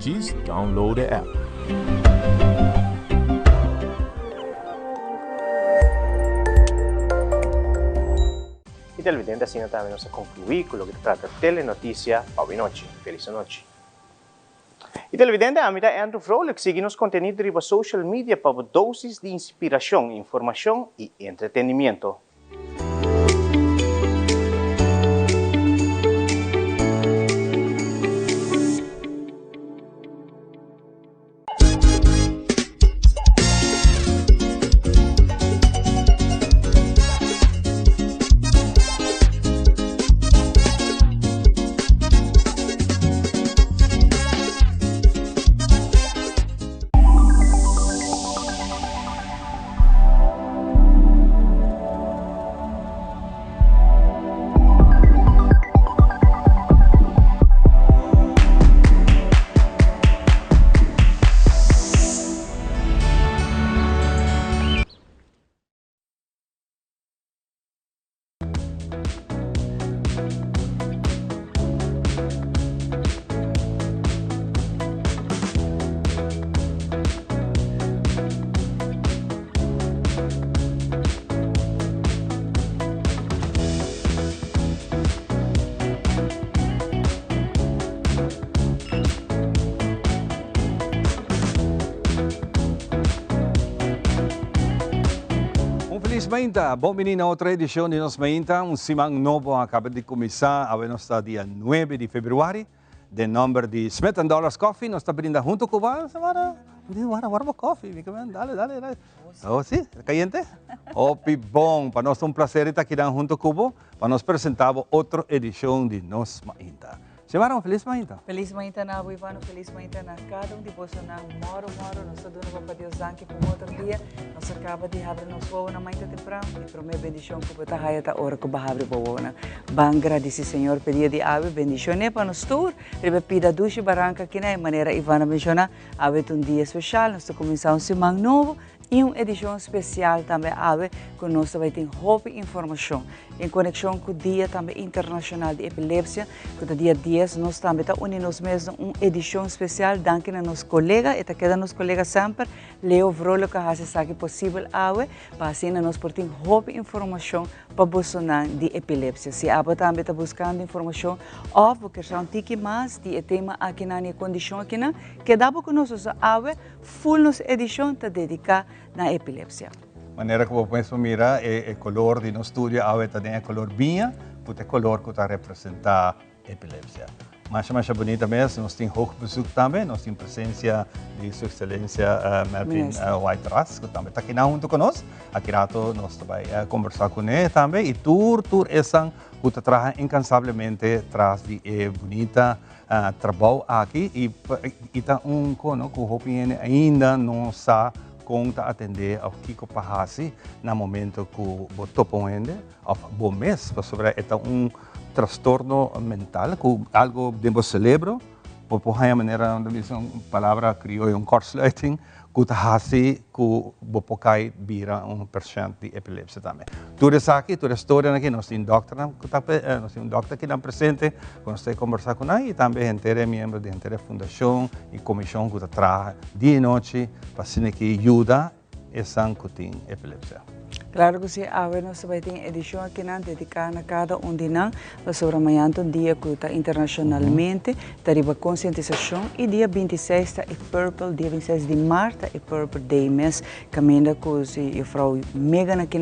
Just download the app. E televidente, assim também nós concluir com o que trata Telenotícia Pavinochi. Feliz noite. E televidente, a mim é Andrew Froelich, siga nos conteúdos na social media para doses de inspiração, informação e entretenimento. Feliz Mainta, bom menino a outra edição de Nos Mainta, semana novo acaba de começar, a nossa dia 9 de fevereiro, de número de Smith & Dollars Coffee, nós estamos brindando junto com o semana, warm coffee, dale. Oh, sim, caliente? Oh, bom, para nós é prazer estar aqui junto com o para nós apresentar outra edição de Nos Mainta. Semana, feliz Mainta. Feliz Mainta na Ivano, feliz Mainta na cada de vocês na moro, nós estamos para Deus aqui por outro dia, nós acaba de abrir nos voos na Mainta temprano e para minha bendição que você vai estar hora que vai abrir voos na. Bem, agradecer Senhor pedir de ave bendição para nós tour, ele pida duche barranca aqui na maneira Ivana menciona, ave um dia especial, nós estamos começando semana novo. E uma edição especial também ave que nós vai ter roupa e informação em conexão com o Dia também Internacional de Epilepsia, que é dia 10 nós também está unindo mesmo uma edição especial, danke a nossos colegas, e queda nos colegas sempre, Leo Vrolo que faz o possível ave, para assim nós portem roupa e informação para Bolsonaro de epilepsia. Se aba também está buscando informação ou porque são tiki mais de tema aqui na condição aqui na, que dá para nós ave full nos edição está dedicada na epilepsia. Maneira que você mira é color de nosso estúdio, é color vinha, porque é color que está representa epilepsia. Mais bonita mesmo, nós temos hoog bezoek também, nós temos presença de Sua Excelência Melvin White Ras, que também está aqui junto conosco. Aqui rato nós vai conversar com ele também, e tour essa que trabalha incansavelmente atrás de bonita trabalho aqui, e está cono que o ainda não sabe conta atender ao que passa no momento que o topo ainda, ou bom mês, sobre transtorno mental, que algo de cerebro, por a maneira onde diz uma palavra criou kortsluiting, que hasi que bopokai vira paciente de epilepsia também. Tudo isso aqui, toda a história aqui, nós temos um doctor que está presente, nós estamos conversando com ele, e também é membro da fundação e comissão que trabalha dia e noite para que ajuda essa que tem epilepsia. Claro que sim, agora nós vai ter edição aqui dedicada a cada dia, sobre amanhã um dia que está internacionalmente, está a conscientização, e dia 26 é Purple, dia 26 de março é Purple Day mês, caminha com a Frau Megan aqui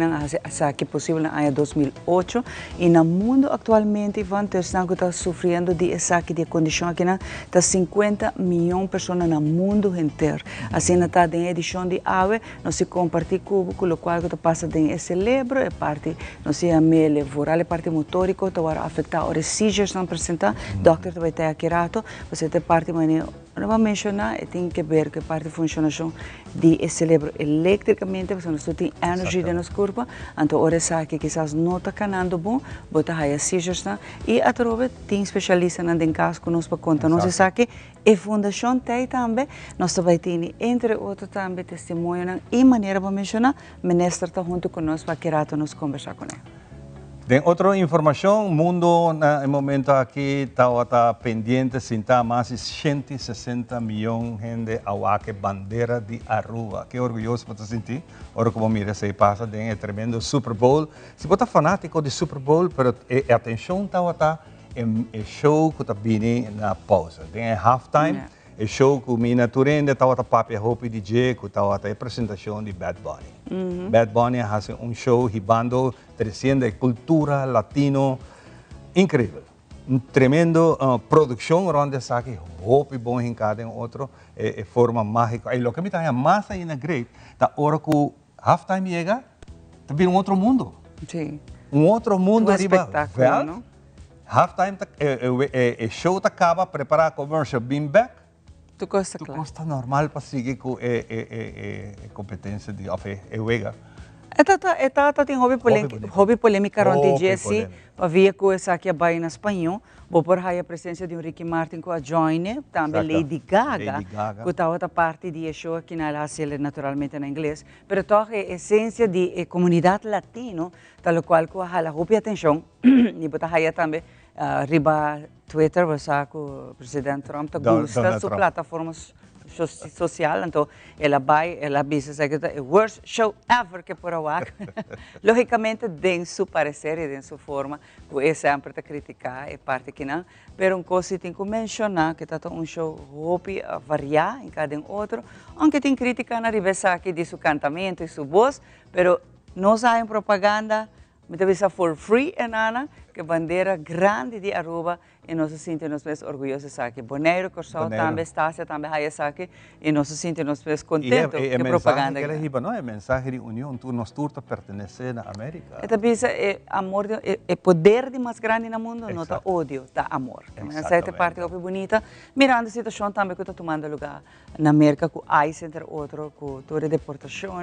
que possível na ano 2008, e no mundo atualmente, Ivan, que está sofrendo de essa de condição aqui, está 50 milhões de pessoas no mundo inteiro. Assim, está em edição de AVE, nós se compartilha com o qual passa de cérebro, é parte, não sei, a mele voral, é parte motórica, que vai afetar os seizures, não apresentar, doctor vai ter aqui rato, você tem parte, mas não vai mencionar, tem que ver que parte de funcionação do cérebro eletricamente, porque nós temos energia no nosso corpo, então, ora sabe que quizás não está canando bom, bota aí as seizures, e a trova tem especialista no caso que nós para contar, nós sabe que a fundação tem também, nós vai ter, entre outros também, testemunho, e maneira para mencionar, ministro está junto conosco para que rato nos conversar com ele. De outra informação, o mundo no momento aqui está pendente, está mais de 160 milhões de gente a que bandeira de Aruba. Que orgulhoso para sentir. Ora como mira se passa, tem tremendo Super Bowl. Se você é fanático de Super Bowl, mas atenção está é show que está vindo na pausa. Tem halftime. É show que mina turende estava papi hopi DJ que estava a apresentação de Bad Bunny. Bad Bunny faz show ribando trazendo cultura latino incrível. Tremendo produção onde sabe hopi bom em cada outro forma mágica. E o que me está mais ainda great, da hora que o halftime chega, está vindo outro mundo. Sim. Outro mundo riba. Não? Halftime show acaba preparar commercial beam back. Tu gosta, claro. Gosta normal para seguir com a competência de Wega. Tem hobby polêmica onde dia assim, havia coisa que vai em espanhol, vou por aí a presença de Ricky Martin com a Joyne, também Lady Gaga, que estava parte de show que na Lácia naturalmente em inglês, mas toda a essência de comunidade latino, tal qual que a hobby atenção, e botar aí também riba Twitter, você que o presidente Trump gosta sua plataforma social, então ela diz que o worst show ever que por awak. Logicamente, tem sua parecer e tem sua forma, que é sempre a criticar, é parte que não, mas uma coisa tem que mencionar que está show hopi variar em cada outro, aunque tem crítica na revista aqui de seu cantamento e sua voz, mas não sai propaganda, muitas vezes for free, Ana, que bandeira grande de Aruba e nós nos sentimos mais orgulhosos aqui. Boneiro, Corsal, também, Estácia, também, aqui e nós nos sentimos mais contentos com a propaganda. É mensagem de união, nós todos pertencemos à América. Esta vez amor, é poder de mais grande no mundo, não está ódio, está amor. Essa é a parte que é bonita. Mirando a situação também que está tomando lugar na América, com ICE, entre outros, com toda a deportação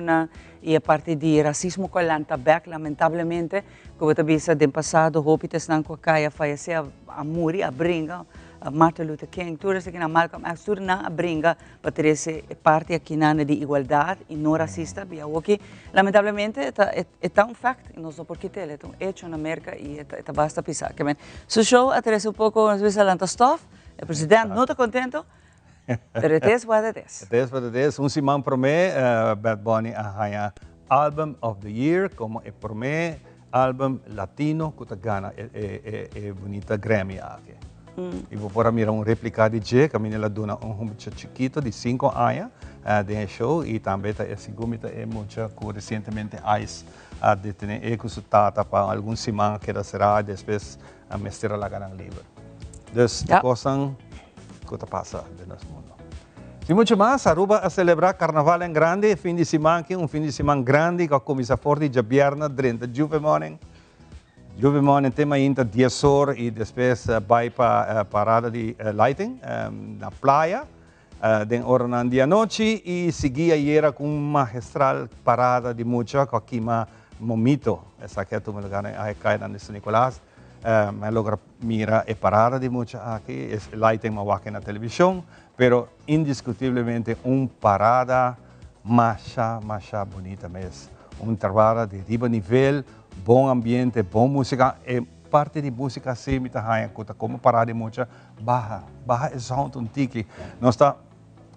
e a parte de racismo que lá está back, lamentavelmente, que você vê no passado, hopitas não com a caia, falecer a Muri, a brinca, a Martin Luther King, tudo isso aqui na Malcolm X, tudo não a brinca para ter essa parte aqui na de igualdade e não racista, porque lamentavelmente é um fact, não sei por que é um hecho na América e basta pisar. So show atrasa um pouco, às vezes, a stuff, o presidente não está contente, mas it is what it is. It is what it is. Simão promete, Bad Bunny a Album of the Year, como promete, álbum latino que gana bonita Grammy aqui. E vou por mirar réplica de Jay, que a menina dona chiquito de 5 anos de show e também a segunda é muito que recentemente ICE de ter consultado para algum semana que será depois a mestra lá ganhar livre. Então, coisa que passa no nosso mundo. E muito mais, Aruba a celebrar Carnaval em grande, fim de semana, fim de semana grande, que começa forte de viernes, 30 de morning. Juve morning tem ainda 10 horas e depois vai para a parada de lighting na praia, de hora na dia noite e seguia era com uma magistral parada de mucha, que aqui momito, essa que é o lugar aí cai na São Nicolás. Mas logra mira a parada de mucha aqui, lighting aqui na televisão, pero indiscutiblemente parada macha bonita mesmo. Trabalho de riba nível, bom ambiente, boa música, e parte de música assim, me tá como parada de mucha, baja o sound tique. Nós está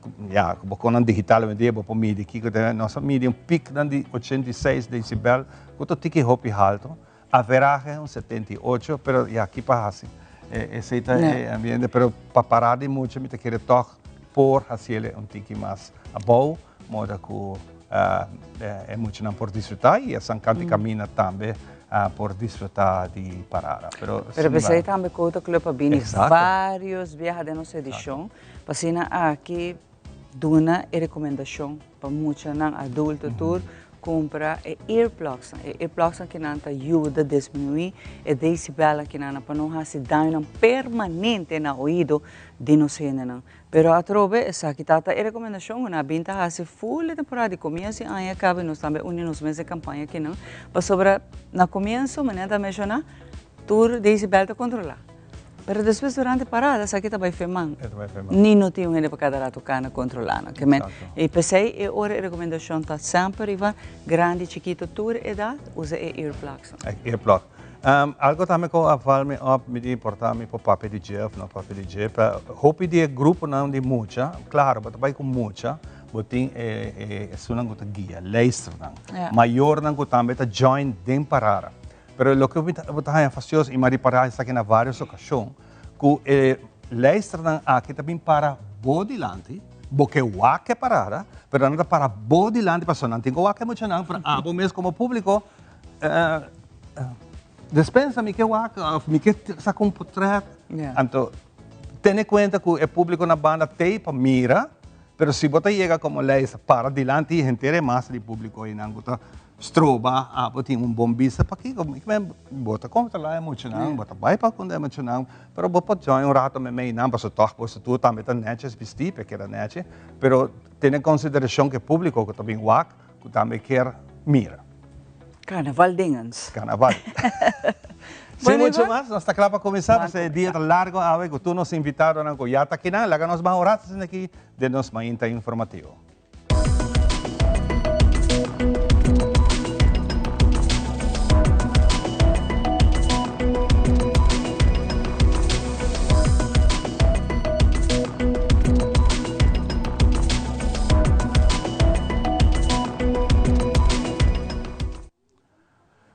com o digital me dia para mídia aqui, nós medium pico de 86 decibel, com o tique hopi alto. A veragem é 78, pero aqui passa. Esse é ambiente, pero para parar de muito, me querer tocar por fazer tique mais bom, modo que é muito não por desfrutar e a Sancante caminha também por desfrutar de parada. Pero pensei também que o clube para vir vários viagens de nossa edição, para aqui duna e recomendação para muitos não adulto tour compra earplugs. Earplugs que não ajuda a diminuir o decibel que não para não fazer dano permanente no ouvido de nós não. Pero a trove essa que tá a recomendação na binta hace full temporada de começo aí acaba nós também unimos meses de campanha que não para sobre na começo maneira mencionar tour decibel de controlar. Pero depois durante a parada, essa aqui está bem femando. Nem não tinha ainda para cada rato cana controlando. E pensei, a recomendação está sempre, grande, chiquito, toda idade, usa earplugs. Earplug. Algo também que eu falo me importar para o papel de Jeff, não papel de Jeff. Hope de grupo não de muita, claro, mas também com muita, botin sunang ko guia, leister nang. Maior nang ko também tá join dem parara. Pero lo que eu vou facioso e mari parar está aqui na várias ocasiões, que leister nang aqui também para bodilante, porque o que parara, pero não para bodilante para não tem o que muito não para abo mesmo como público. Dispensa-me que me que sa com portrait. Então, tenha conta que o público na banda tem para mira, pero se você chega como leis para dilante e gente massa de público e não gota stroba, tem bombista para aqui, como bota conta lá emocional, bota vai para quando é emocional, pero pode join rato me não para tocar posto tu também tá netes vestir porque era netes, pero tenha consideração que o público que também que também quer mira. Carnaval dingens. Carnaval. Sem muito mais, nós está claro para começar, porque é dia largo, a que tu nos invitaram a Goiata aqui, lá que nós vamos orar aqui de nos mainta informativo.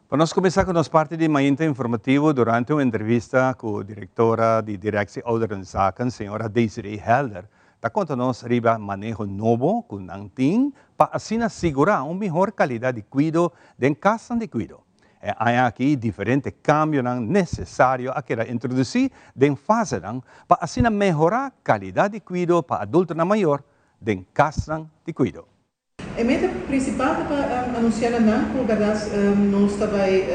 Vamos começar com nossa parte de mainta informativo durante uma entrevista com a diretora de Direção Ouderenzaken, senhora Desiree Helder. Está contando-nos riba manejo novo com Nantin para assim assegurar uma melhor qualidade de cuidado em casa de cuidado. Há aqui diferentes cambios necessários a querer introduzir em fase para assim melhorar a qualidade de cuidado para adultos maior em casa de cuidado. A meta principal para anunciar a NANCO, verdade, nós também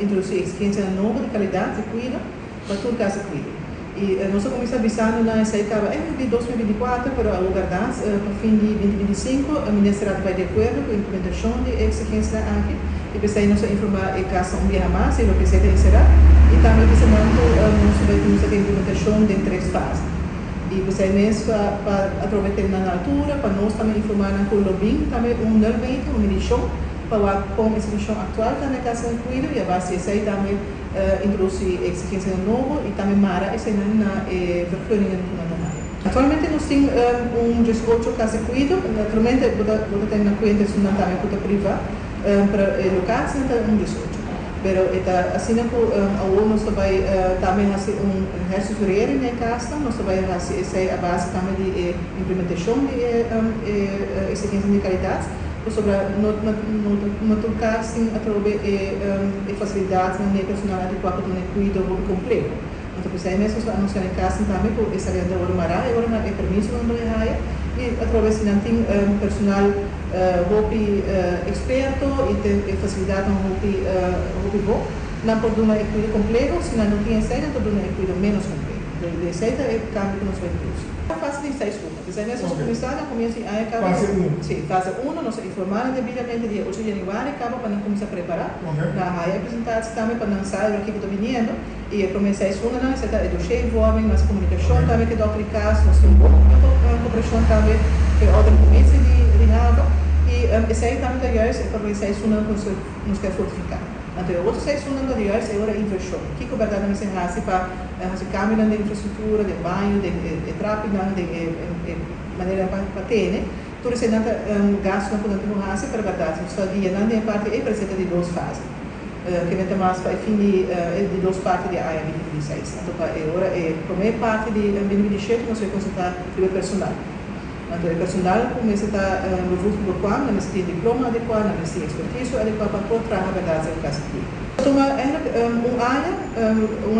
introduzir experiência nova de qualidade de cuidado para toda casa de cuidado. E nós começamos avisando na essa etapa de 2024, mas a verdade, para fim de 2025, o Ministério vai de acordo com a implementação de exigência aqui. E pensei nós informar a casa dia mais, e o que se será. E também pensando nós vai ter a implementação de 3 fases. E você mesmo para aproveitar na altura, para nós também informar com o lobbying, também evento, uma medição, para como a situação atual está na casa de cuidado, e a base disso aí também introduzir exigência nova e também mara essa na vergunningen na área. Atualmente nós temos 18 casas de cuidado, naturalmente vou ter na conta isso não também para privada, para locais não 18. Pero assim como nós também reestruturar na casa, nós também essa é a base também de implementação de exigência de qualidade, sobre no teu caso através de facilidades na personal adequada para o cuidado completo. Então, você mesmo anunciar em casa também que essa área da Ormará, agora não é permisso não é raia, e através de tem personal experto e facilidade um bom, não pode dar um cuidado completo, se não tem saída, pode dar um cuidado menos completo. De saída é o cambio que nós vamos ter. A fase de 6 turmas, você mesmo começa a acabar. Sim, fase 1, nós informar devidamente dia 8 de janeiro, acaba para não começar a preparar. Na raia apresentar também para não sair aqui que está vindo. E a promessa é segunda, você está educando, envolvendo nossa comunicação também que dá aplicação, nós temos cooperação também que outra começa de água. E essa aí também é juist para essa segunda nos quer fortificar. Então, o outro segunda é juist agora inversão. O que é verdade não se hace para se cambiar de infraestrutura, de banho, de trapinão, de maneira para ter, né? Tudo isso não gasto não podemos fazer para verdade. Só dia não tem parte é presente de 2 fases. Que vem mais para fim de 2 partes de AIA 2026. Então, agora a primeira parte de 2027 nós vamos consultar o personal. Então, o personal começa a estar no grupo adequado, não tem diploma adequado, não tem expertise adequada para poder trabalhar a verdade em casa aqui. Então, AIA,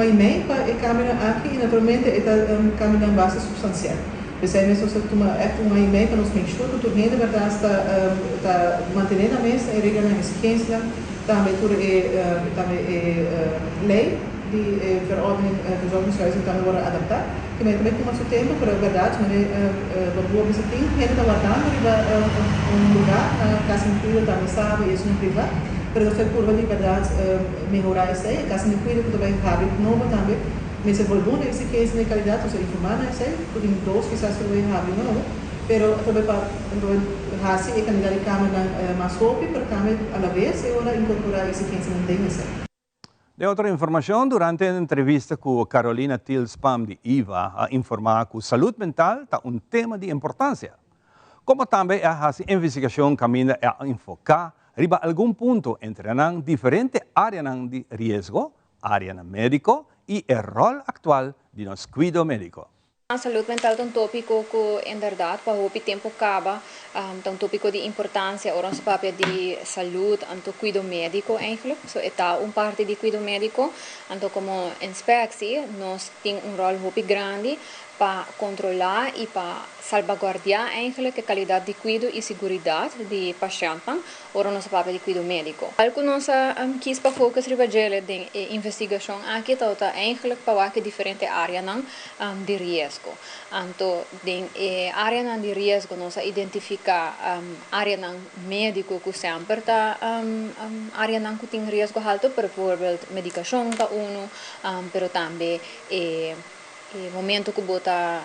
e-mail para a câmera aqui e naturalmente está caminhando base substancial. Você mesmo toma e-mail para nos mexer, que tudo a verdade está mantendo a mesa e regulando a exigência. Também lei de verordening verzorgingshuizen também worden adaptar. Que também com o tempo, para a verdade, mas boa vez tem que ainda guardando lugar na casa de cuidado também sabe isso no privado. Para nós curva de verdade melhorar isso aí, casa de cuidado que também cabe novo também. Mas se for bom exigência de qualidade, você informar isso aí, por dois quizás que vai cabe novo. Pero também para hacer a qualidade de câmera mais rápida, para câmera a la vez e agora incorporar exigência não tem isso. De outra informação, durante a entrevista com Carolina Tilspam de IVA, a informar que a saúde mental é um tema de importância. Como também a investigação caminha a enfocar riba algum ponto entre as diferentes áreas de risco, área médico e o rol atual de nosso cuidado médico. A saúde mental é um tópico que, em verdade, para o tempo acaba, é um tópico de importância, ou um papel de saúde, então cuidado médico, eigenlijk. So, é uma parte de cuidado médico, então como inspecção, nós temos rol muito grande para controlar e para salvaguardar eigenlijk a qualidade de cuidado e segurança de pacientes, ou nosso papel de cuidado médico. Algo nós quis para focar sobre a investigação aqui, está eigenlijk para que diferentes áreas de risco. Então, a área de risco nós identificar área médico que sempre está área que tem risco alto, por exemplo, medicação está mas também e momento que bota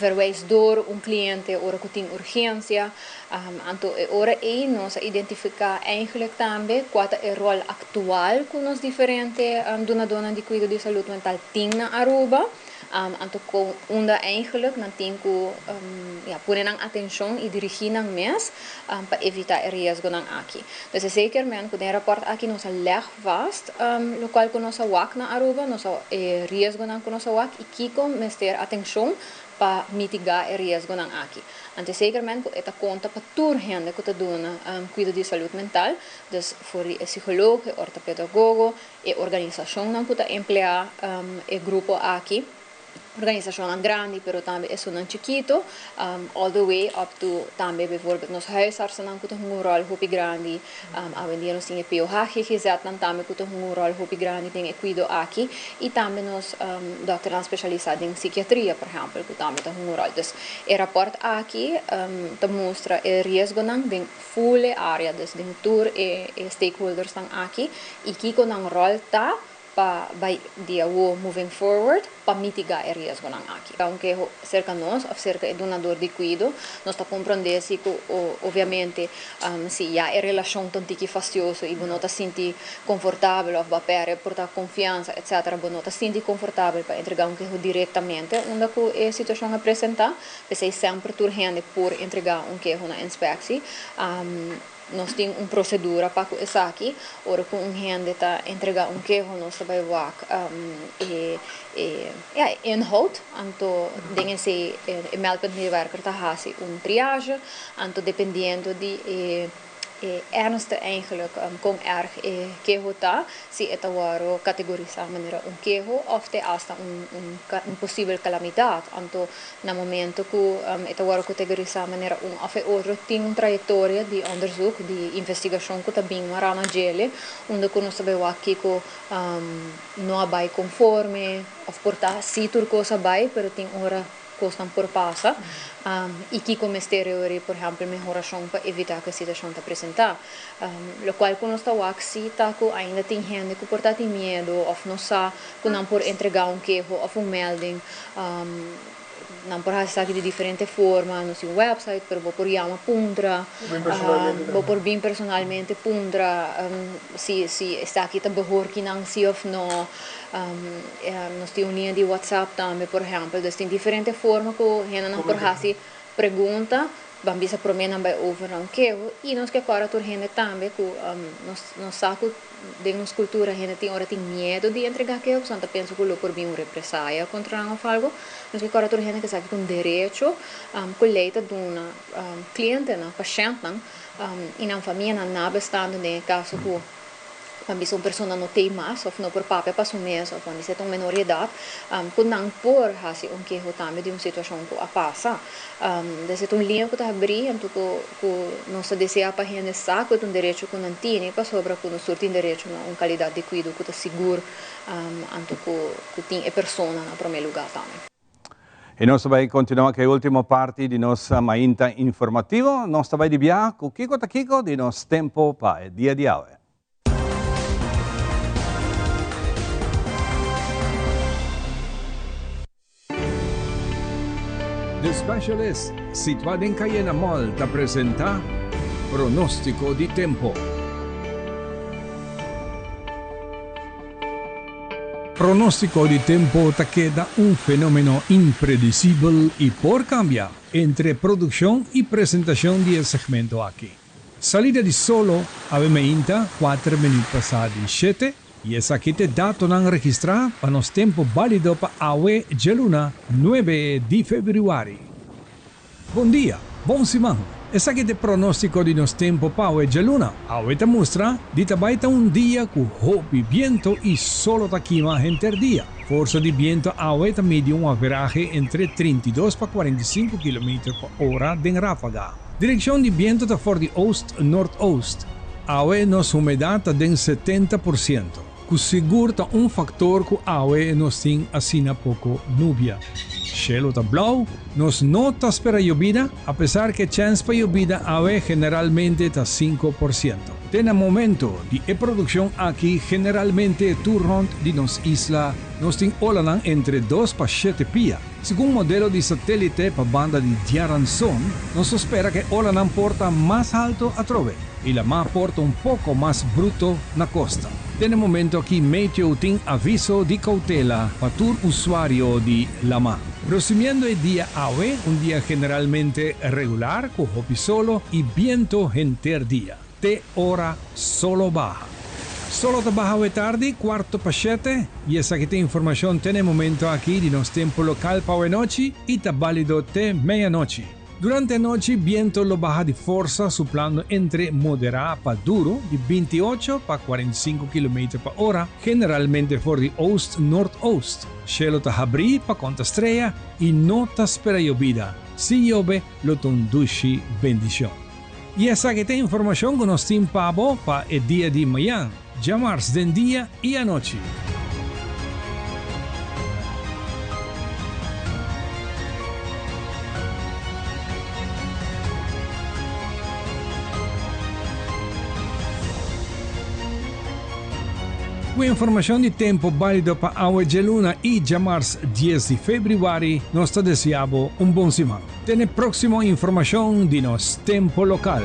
verwijs door cliënte ora que tem urgência então ora aí nós identificar eigenlijk também qual é o rol atual que nós diferente dona de cuidado de saúde mental tem na Aruba então com onda eigenlijk não tem que poner atenção e dirigir nang mes para evitar o risco nang aqui. Então zekermente que o rapport aqui nós leg vast lo qual que nós wak na Aruba nós risco nang que nós wak e kiko mes ter atenção para mitigar o risco nang aqui. Então zekermente que esta conta para toda gente que está dona cuidado de saúde mental, dus voor o psicólogo, o ortopedagogo, e organização nang que está emplear o grupo aqui. Organisação grande, pero também é um chiquito, all the way up to também, bijvoorbeeld, nos huisartsen que tem um rol muito grande, avendia nós temos POH, gezet, também que tem um rol muito grande, tem cuido aqui, e também nós doutoras especializados em psiquiatria, por exemplo, que também tem um rol. Dus, o rapport aqui mostra o risco de full área, dus, de tour e stakeholders estão aqui, e que com um rol tá para dia moving forward para mitigar o risco não aqui. Aunque cerca nós, ou cerca do donador de cuidado, nós está compreendendo que obviamente se há a relação tão que fastidioso e não está sentir confortável ou para portar confiança, etc. Não está sentir confortável para entregar um queijo diretamente, onde que a situação apresentar, porque sempre urgente por entregar um queijo na inspeção. Nós temos uma procedura para isso aqui, ora com um gente está entregar um queijo, nós vai ver inhoud, então dingen se meldpuntmedewerker está fazendo triage, então dependendo de ernst eigenlijk com erg queijo está, se é waro categorizar maneira queijo ou te hasta possível calamidade, então no momento que é waro categorizar maneira of outro tem trajetória de onderzoek, de investigação que está bem lá na gele, onde que nós sabemos aqui que não vai conforme, ou portar se tudo coisa vai, pero tem hora costam por passa e que como exterior, por exemplo, melhoração para evitar que a situação se apresentar. O qual quando está aqui, está que ainda tem gente que porta tem medo ou não sabe que não por entregar queijo ou melding. Não por fazer de diferente forma no seu website, pero vou por chamar pundra, vou por bem personalmente pundra, se está aqui também que não se ou não, nós temos linha de WhatsApp também, por exemplo, então tem diferente forma que a gente não por fazer pergunta, vamos bisa promena by over ang queijo e nós que agora tur gente também que nós saco de nossa cultura gente tem medo de entregar queijo, só penso que por bem represália contra algo, nós que agora tur gente que sabe com direito colheita de uma cliente, paciente, e na família não bestando de caso que quando uma pessoa não tem mais, ou não por papel para assumir, ou quando você tem menor idade, quando não por fazer queijo também de uma situação que passa, desse um linha que está abrindo, que não se deseja para gente saco de direito que não tem, para sobra que não tem direito a uma qualidade de cuidado que está seguro, anto que tem a pessoa no primeiro lugar também. E nós vamos continuar com a última parte de nossa mainta informativa. Nós vamos dividir com Kiko de nosso tempo para o dia de hoje. The Specialist, situado en Cayena Mall, te presenta Pronóstico de Tempo. pronóstico de tiempo te queda un fenómeno impredecible y por cambiar entre producción y presentación del segmento aquí. Salida de solo avementa 4 minutos passados 7 y esa que te dato non registrada para los tiempos válidos para awe geluna 9 de febbraio. Bom dia, bom semana. Esa que te pronóstico de nos tiempo para awe geluna. Awe te muestra de tabaita un día con hopi viento y solo taquima enter día. Forza de viento awe te mide un averaje entre 32 para 45 km por hora de ráfaga. Dirección de viento te for de oost-noordoost. Awe nos humedad de 70%. Que segura un factor que awe nos tiene asina poco nubia. Cielo está blau, nos nota espera llovida, a pesar que chance para llovida awe generalmente está 5%. En el momento de producción aquí generalmente turront de nos isla nos tiene olanan entre 2 para 7 pia. Según modelo de satélite para banda de Diaranzon, nos espera que olanan porta más alto a trove y la mar porta un poco más bruto na costa. En el momento aquí Meteo tiene aviso de cautela para tu usuario de la mar. Resumiendo el día awe, un día generalmente regular, con hopi solo y viento enter día. Te hora solo baja. Solo te baja de tarde, 6:45, y esa que te información tiene momento aquí de nos tiempo local para noche y te válido te medianoche. Durante la noche, viento lo baja de fuerza, soplando entre moderado para duro, de 28 para 45 km por hora, generalmente por de oost-noordoost. Cielo te abrir para conta estrella y no te espera llovida. Si llueve, lo tondushi bendición. Y esa que te información con nos team pavo para el día de mañana, llamars de día y anoche. Con información de tiempo válido para awe geluna y llamars 10 de febbraio, nos te deseamos un buen semana. Tiene próxima información de nos tiempo local.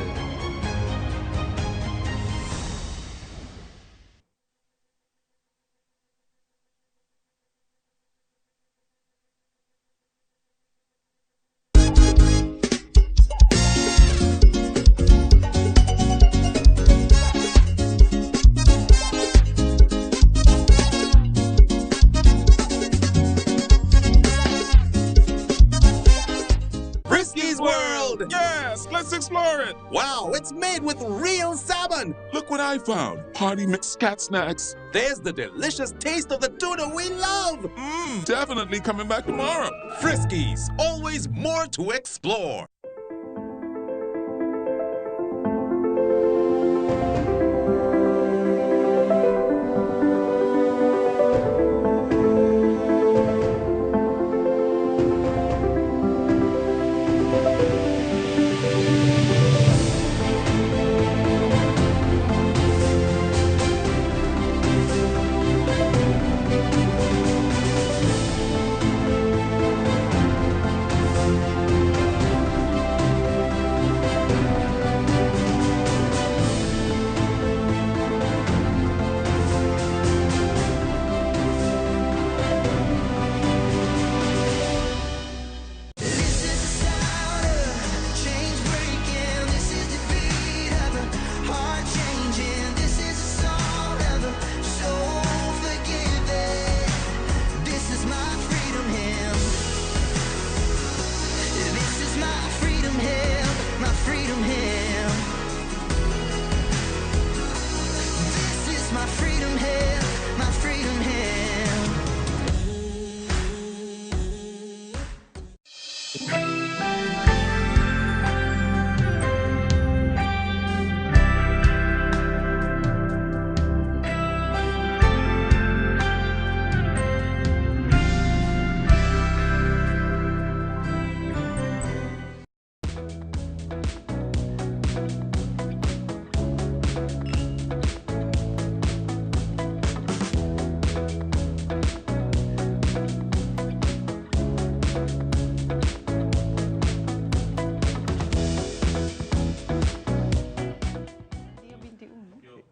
Frisky's World! Yes, let's explore it. Wow, it's made with real salmon! Look what I found. Party mixed cat snacks. There's the delicious taste of the tuna we love! Definitely coming back tomorrow. Friskies, always more to explore.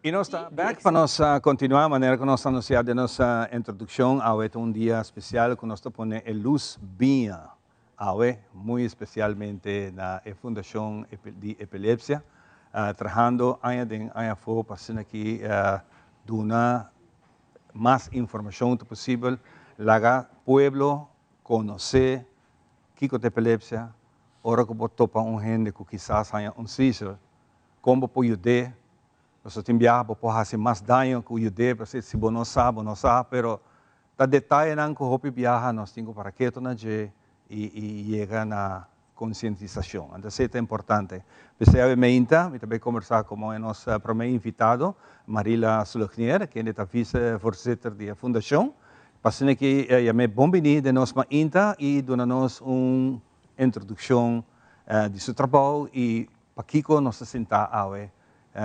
E nós estamos back para nós continuar a maneira que nós anunciamos nossa introdução ao um dia especial que nós põe a luz bem ao muito especialmente na Fundação de Epilepsia, trabalhando ainda for para aqui dar mais informação possível, laga pueblo conhecer que é epilepsia, ora que pode topar gente que quizás há seizure, como pode ajudar. Você tem viajar para fazer mais dano que o judeu, porque se você não sabe, pero tá detalhe não que o viaja nós temos para que tu naje e chega na conscientização. Então isso é importante. Você é meinta, me também conversar com o nosso primeiro invitado, Marila Sulchnier, que é a vice-voorzitter da fundação. Passando aqui, me bombini de nós meinta e dona-nos uma introdução de seu trabalho e para Kiko nós sentar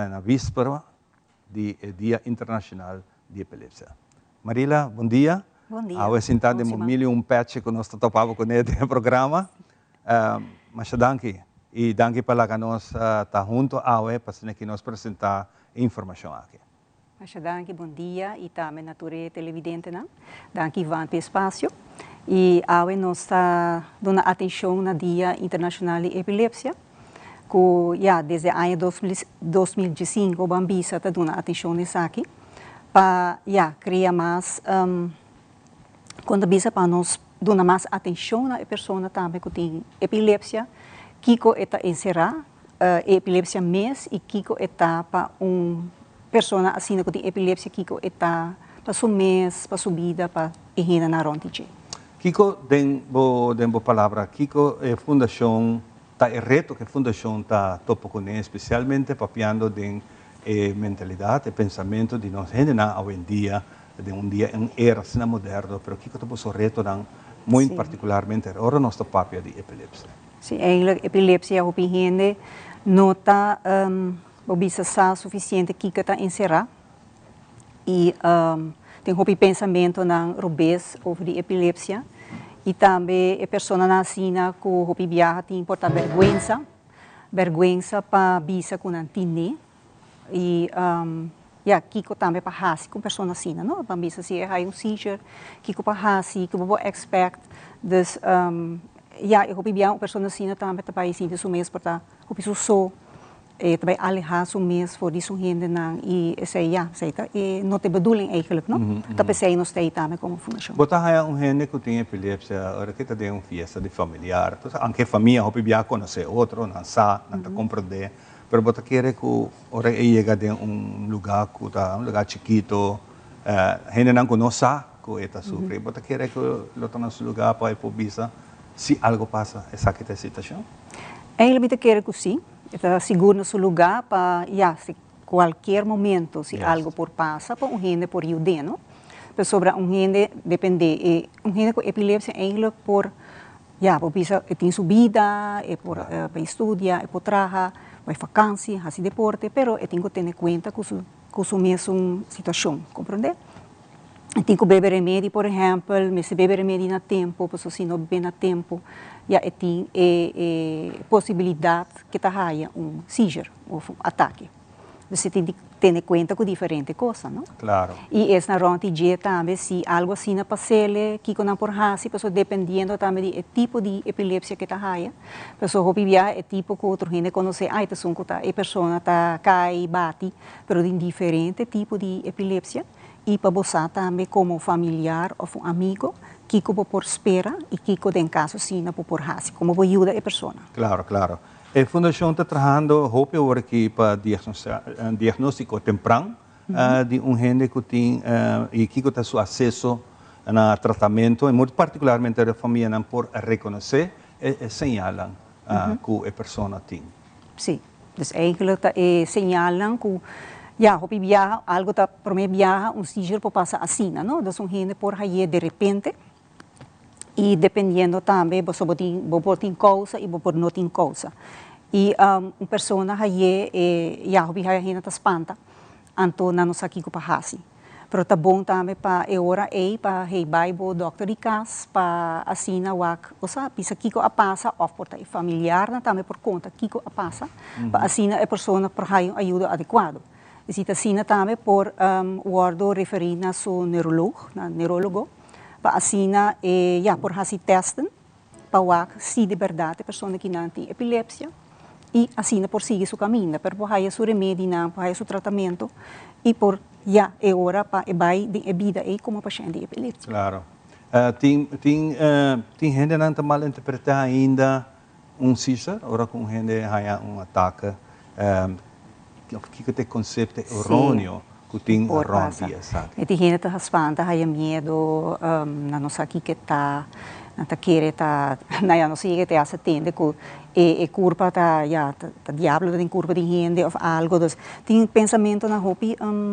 na víspera do Dia Internacional de Epilepsia. Marila, bom dia. Bom dia. Ao sentar de um patch que nós topava com o programa. Mas danke. E danke pela que nós está junto para que nós apresentar informação aqui. Mas danke, bom dia. E também na tua televidente, né? Danke, Ivan, pelo espaço. E nós está dando atenção no Dia Internacional de Epilepsia. Desde o ano 2015, o Bambisa está dando atenção nisso aqui, para criar mais, quando bisa para nós dar mais atenção na pessoa também que tem epilepsia, que está encerrar epilepsia mês e que está para pessoa assim que tem epilepsia, que está para sua mês, para sua vida, para ir na rontiche. Kiko, den palavra, Kiko é fundação. É reto que a Fundação está topo com ele, especialmente papiando de mentalidade e pensamento de nós gente hoje em dia, de dia em era moderna, mas que temos o reto muito particularmente agora nós papia de epilepsia. Sim, a epilepsia o gente não está bisa suficiente que está encerrar e tem o pensamento na rubez sobre epilepsia. E também a pessoa nascida com o viaja tem porta vergonha para bisa com antine e Kiko também para hasi com pessoa nascida, não? Para bisa se é seizure, Kiko para hasi, que vou expect, dus eu viaja uma pessoa nascida também para isso isso mesmo porta o piso também alejar o mês for isso gente não e não te bedoeling eigenlijk, não? Tapi sei nós tem também como fundação. Botar gente que tem epilepsia, ora que tem uma festa de familiar, anche família hopi bia conhecer outro, não sabe, não compreender, pero botar querer que ora chega de lugar que tá lugar chiquito, gente não conhece que está sofrendo, botar querer que lo tá nesse lugar para ir se algo passa, essa que é a situação. Eigenlijk querer que sim. Está seguro no seu lugar para, se qualquer momento, se algo por passa, para gente por ajudar, não? Mas sobre gente, depende, gente com epilepsia, eigenlijk por bisa, tem sua vida, para estudar, para trabalhar, para vacancy, fazer deporte, pero tem que ter em conta com sua mesma situação, compreende? Tem que beber remédio, por exemplo, mas se beber remédio na tempo, se não beber na tempo, tem possibilidade que haja seizure, ou ataque. Você tem que ter em conta com diferentes coisas, não? Claro. E essa ronde também, se algo assim na passele, que não por hasi, dependendo também do tipo de epilepsia que haja, pessoa é tipo que outro gente conhece, a pessoa está cai, bate, mas tem diferente tipo de epilepsia. E para você também como familiar ou amigo, que por espera e que tem caso sim por hasi, como ajuda a pessoa. Claro, claro. A Fundação está trabalhando aqui para diagnóstico temprano de gente que tem e que tem seu acesso no tratamento, e muito particularmente a família não por reconhecer e señalam que a pessoa tem. Sim, então señalam que hopi viaja, algo está para mim viaja, seizure por passar assim, não? Então, gente por aí de repente, e dependendo também, você pode ter causa e você não tem causa. E uma pessoa aí, hopi a gente está espanta, então não sabe o que passa. Mas tá bom também para agora para vai o doctor de casa, para assim, ou seja, pisa que a passa, ou por familiar, também por conta que a passa, para assim a pessoa por ajuda adequada. Visita sina também por guardo referir na su neurólogo, para assina por hasi testen, para se de verdade a pessoa que não tem epilepsia e assina por seguir seu caminho, para por seu remédio, para seu tratamento e por é hora para vai de vida aí como paciente de epilepsia. Claro. Tem gente que não mal interpretar ainda seizure, ora com gente que ataque, que tem conceito errôneo que tem rompe essa. E tem gente que espanta, tem medo, não sabe o que está, não quer, não sei o que está atende, que culpa tá diabo tem culpa de gente ou algo, dus tem pensamento na roupa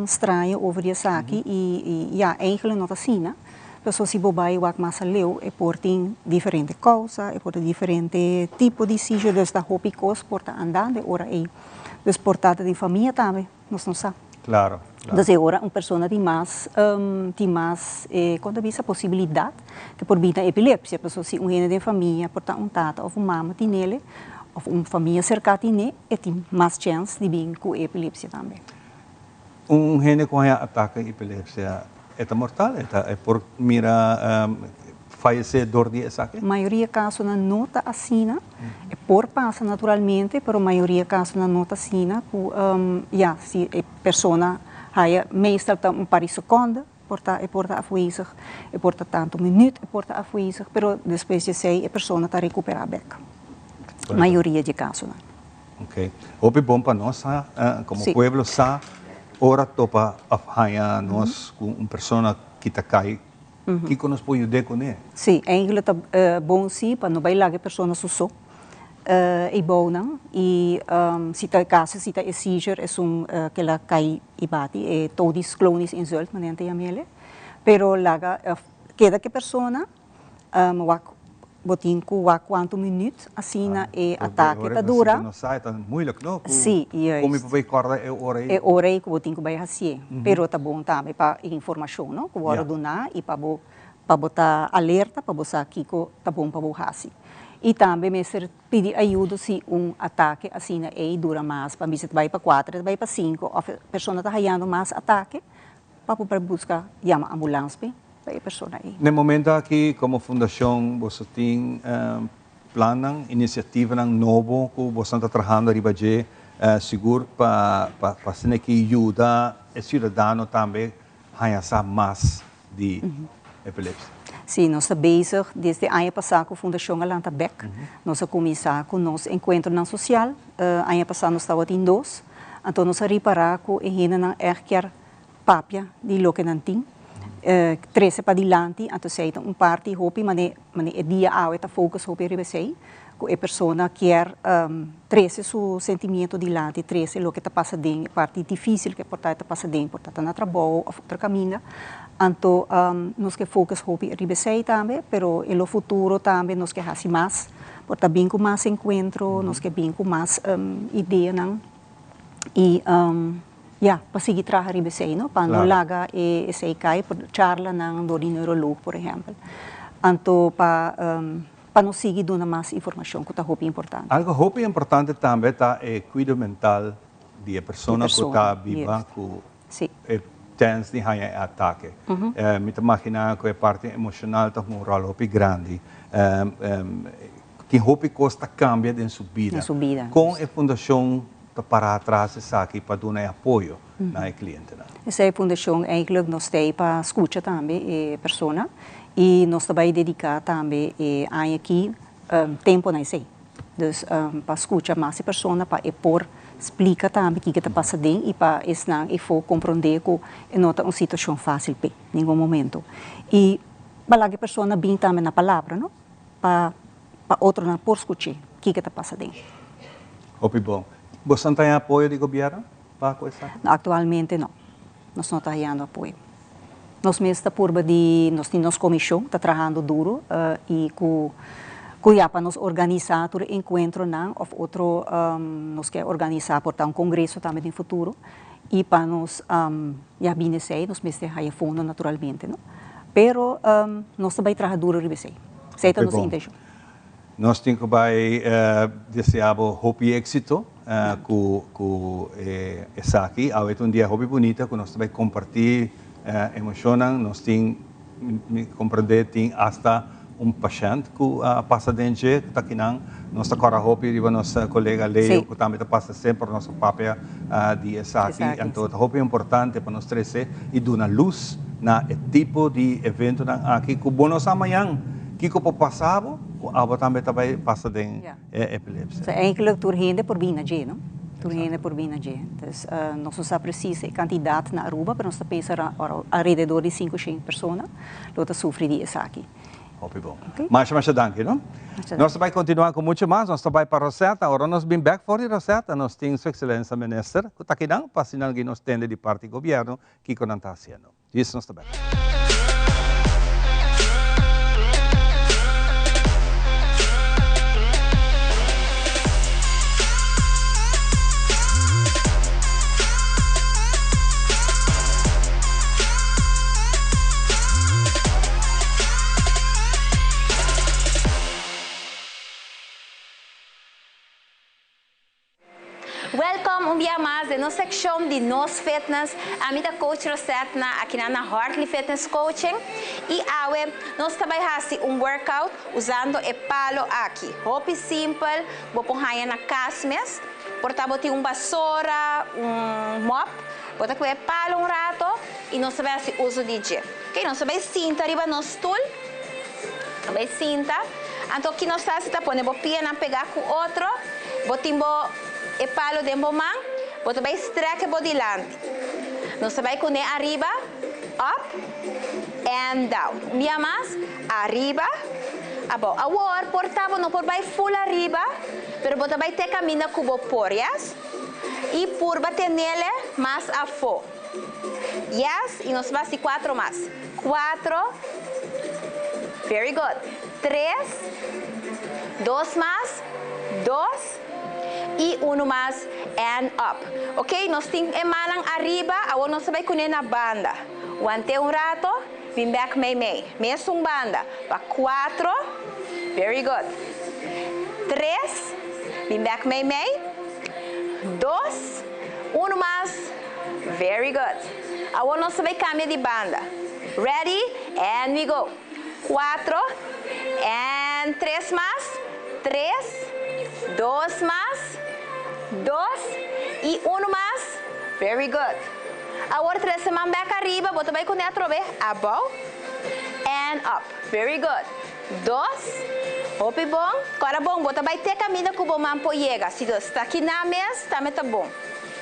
estranho over isso aqui e eigenlijk não assim, né? Pessoas se bobai o que mais leu é por tem diferente causa, é por diferente tipo de seizure, dus da roupa cos porta andando ora aí, dus portada de família também, nós não sabe. Claro. Dus agora uma pessoa tem mais quando visa a possibilidade de por vir a epilepsia, pessoa se gente de família, porta tata ou mama tem nele, ou uma família cercada nele, tem mais chance de vir com epilepsia também. Gente com ataque de epilepsia é mortal, é por mira falecer dor de saque? A maioria dos casos não nota assim, é por passa naturalmente, mas a maioria dos casos não nota assim, se a pessoa meestal um par de segundos, porta afwezig, porta tanto minuto, porta afwezig, pero depois de sei a pessoa está recuperar bem. A maioria de casos. Ok. Hope bom para nós, como pueblo sa, ora topa afhaya nós com uma pessoa que está cai, que nos pode ajudar com ele. Sim, eigenlijk é bom sim, para não bailar a pessoa susso. E bom não, e se está caso se está seizure é que ela cai e bate, é todos clones insult, mas não tem a mele, pero laga cada que pessoa botin com quanto minutos assim é ataque tá dura. Não sai tá muito não. Sim, como vai corda é hora aí. É hora aí que botin com vai assim, pero tá bom também para informação, não? Que hora do na e para botar alerta para você aqui que tá bom para você. E também me pedir ajuda se ataque assim aí dura mais, para mim se vai para 4, vai para 5, a pessoa está ganhando mais ataque, para buscar chama ambulância para a pessoa aí. No momento aqui como fundação você tem planos, iniciativa novo que você está trabalhando arriba de seguro para ser que ajuda o cidadão também a ganhar mais de epilepsia. Sim, nós estamos bezig, desde o ano passado com a Fundação Alanta Beck, nós começamos com o nosso encontro social, ano passado nós estávamos em 2, então nós reparar que a gente não quer papia de lo que não tem, 13 para adiante, então sei um parte hopi, mas é dia ao está focus hopi ribesei, que a pessoa quer 13 seu sentimento de lado, 13 lo que está passando dentro, parte difícil que portar está passando dentro, portar na trabalho, outro caminho. Então, nós que focus hopi ribesei também, pero no futuro também nós que fazer mais, portar bem com mais encontro, nós que bem com mais ideia, não? E para seguir trabalhar ribesei, não? Para não largar esse cai, por charla não do neurólogo, por exemplo. Então, para não seguir dando mais informação que é importante. Algo hopi importante também é cuidado mental de pessoa que está viva, que tem de ataque. Me imagino que a parte emocional tem rol hopi grande. Que hopi costa cambia em sua vida. Com a fundação para trás aqui para dar apoio na cliente. Essa fundação eigenlijk nós temos para escutar também a pessoa. E nós também dedicar também aqui tempo na sei. Dus para escutar mais a pessoa, para explicar também o que está passando e para ensinar e for compreender que não é uma situação fácil em nenhum momento. E para a pessoa bem também na palavra, não? Para outro não por escutar o que está passando. Hopi bom. Você tem apoio do governo para coisa? Atualmente não. Nós não estamos tendo apoio. Nós mesmos estamos por de nós comissão, está trabalhando duro e que para nos organizar o encontro não, ou outro nós quer organizar por um congresso também no futuro e para nós já bem sei, nós mesmos temos fundo naturalmente, não? Pero nós também trabalhamos duro ribesei. Sei que nos intenção. nós temos que desejar hope e êxito com essa aqui. Há um dia hope bonita que nós vamos compartilhar emocionam, nós temos compreender tem hasta paciente que passa dentro que está aqui não nossa cora hope e nossa colega Leo que também passa sempre nossa papel de essa aqui. Então hope é importante para nós crescer e dar luz na tipo de evento aqui que bom nós amanhã que pode passar a também passa dentro epilepsia. É enkele turhende por bina je, não? Turhende por bina je. Então, nós não sabemos precisa a quantidade na Aruba, mas nós pensamos ao redor de 5 pessoas que sofrem disso aqui. Bom. Okay. Mas danke, não? Nós vamos continuar com muito mais. Nós vamos para a Rosetta. Agora nós vamos back for a Rosetta. Nós temos Sua Excelência Minister, que está aqui não, para sinal que nós temos de parte do governo, que não está fazendo. Isso nós estamos. Welcome dia mais de nossa secção de Nos Fitness. A minha coach Rosetta aqui na Hartley Fitness Coaching. E agora nós também fazemos workout usando o palo aqui. Hope simple, vou pôr na casa mesmo. Portanto, tem vassoura, mop. Vou ter que palo rato e nós vamos fazer uso de gel. Ok, nós vamos cinta arriba no stool. Vamos cinta. Então, aqui nós vamos pôr pia na pegar com outro. Vamos e palo de mão, você vai estrecar o dilante. Nós vai com arriba, up and down. Minha mais, arriba. Agora, portava não por vai full arriba, pero você vai ter caminho com o por, yes? E por bater nele, mais a fo. Yes? E nós vamos 4 mais. 4. Very good. 3. 2 mais. 2. E 1 mais, and up. Ok? Nós temos a mão arriba, agora nós vamos com na banda. Aguante rato, vem back meio. Mesmo banda. Para 4, very good. 3, vem back meio. 2, 1 mais, very good. Agora nós vamos cambiar de banda. Ready? And we go. 4, and 3 mais, 3, 2 mais, 2 e 1 mais. Very good. Agora 3 semanas back arriba, você vai com outra vez. Above and up. Very good. 2. Hope bom. Agora bom, você vai ter caminho com o bom para chegar. Se você está aqui na mesa, também está bom.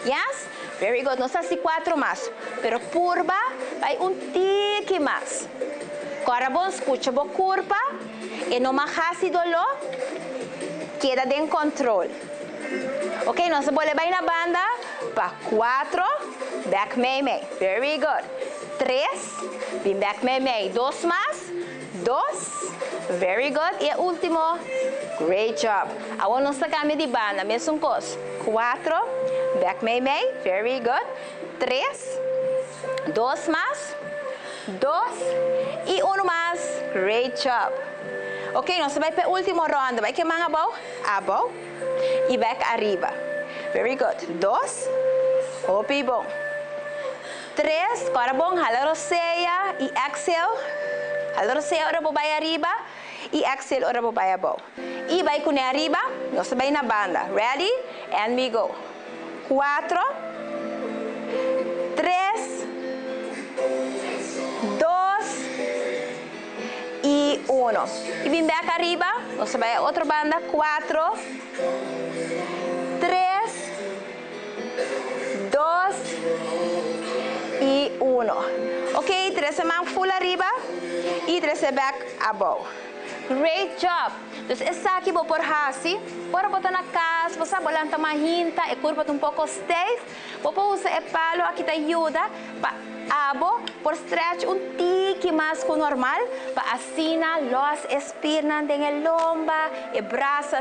Yes? Very good. Nós temos 4 mais. Pero curva vai tique mais. Agora bom, escuta a curva e não mais dolor. Queda de controle. Ok, nós vamos levar na banda para 4, back meio. Very good. 3, vem back meio. 2 mais, 2, very good. E o último, great job. Agora nós cambiamos de banda, mesmo coisa. 4, back meio, very good. 3, 2 mais, 2 e 1 mais, great job. Ok, nós vamos para o último ronda. Vai queimar above e back arriba. Very good. 2, hope bom. 3, agora bom, hala roceia e exhale. Hala roceia, ora vai arriba e exhale, ora vai above. E vai com arriba, nós vamos na banda. Ready? And we go. 4, 3, 2 e 1. E vem back arriba, nós vamos a outra banda. 4, 3, 2 e 1. Ok, 3 mãos full arriba e 3 back above. Great job! Então, essa aqui vou por assim, para botar na casa, você vai lançar uma hinta e curva um pouco stiff, vou usar o palo aqui te ajuda para abo por stretch tique mais que o normal, para assim los espirnas em lomba e braço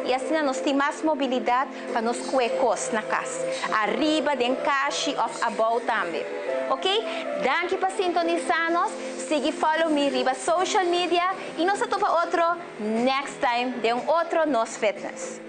e assim nós temos mais mobilidade para nos cuecos na casa. Arriba de encaixe of above também. Ok? Danke para sintonizar-nos. sigue follow me riba social media e nos topa outro next time de outro Nos Fitness.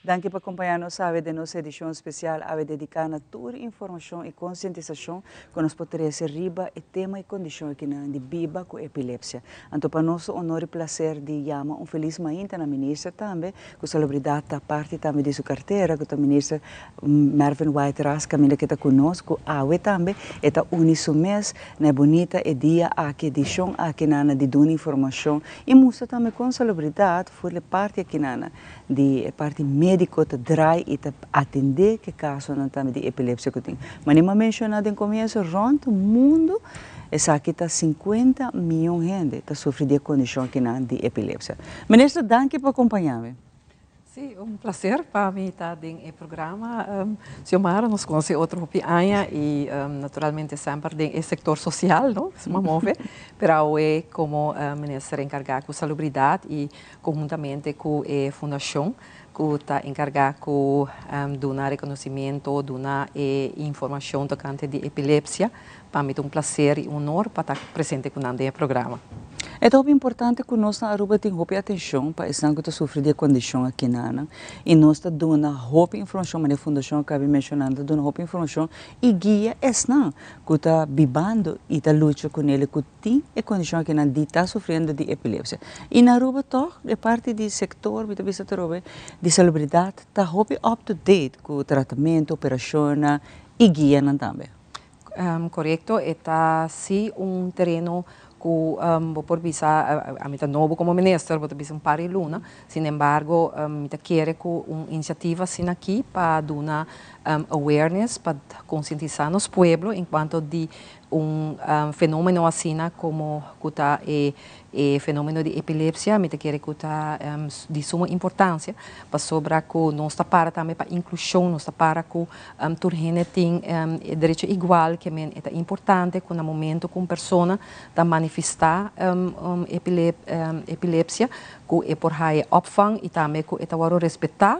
Danke por acompanhar-nos de nossa edição especial dedicada a toda informação e conscientização que nos pode trazer riba e tema e condição aqui de biba com epilepsia. Então, para nós, honor e prazer de chamar feliz manhã na ministra também, com celebridade da parte também de sua carteira, com a ministra Marvin White Ras, que está conosco, também, está uniso mês, bonita e dia aqui edição aqui de duna informação e mostra também com celebridade, foi parte aqui de parte médico te drai e te atender que caso não também de epilepsia que tem. Mas nem mencionado em começo, rond o mundo, essa aqui está 50 milhões de gente que sofre de condição aqui de epilepsia. Ministro, danke por acompanhar-me. Sim, prazer para mim estar no programa. Xiomara nos conhece outro ano e naturalmente sempre no setor social, não? Se move, para hoje como ministro encarregado com salubridade e conjuntamente com a fundação que está encarregado com dar reconhecimento, dar informação tocante de epilepsia. Para mim é prazer e honor para estar presente com o programa. É tão importante que nós na Aruba temos atenção para esse que sofre de condição aqui na e nós está dando informação, mas a fundação acaba mencionando dando informação e guia esse que está vivendo e está lutando com ele que tem a condição aqui na está sofrendo de epilepsia. E na Aruba toch é parte do setor de celebridade está up to date com o tratamento, operação e guia também. Correto, está sim terreno que por visa a mim novo como ministro, vou ter par de luna. Sin embargo, me quer que uma iniciativa assim aqui para dar awareness, para conscientizar nos pueblos enquanto de fenômeno assim como o fenômeno de epilepsia, me quer que está de suma importância para sobre que não está para também para inclusão, não está para que turgene tem direito igual que é importante que no momento que uma pessoa está manifestar epilepsia, que é por aí opvang e também que é para respeitar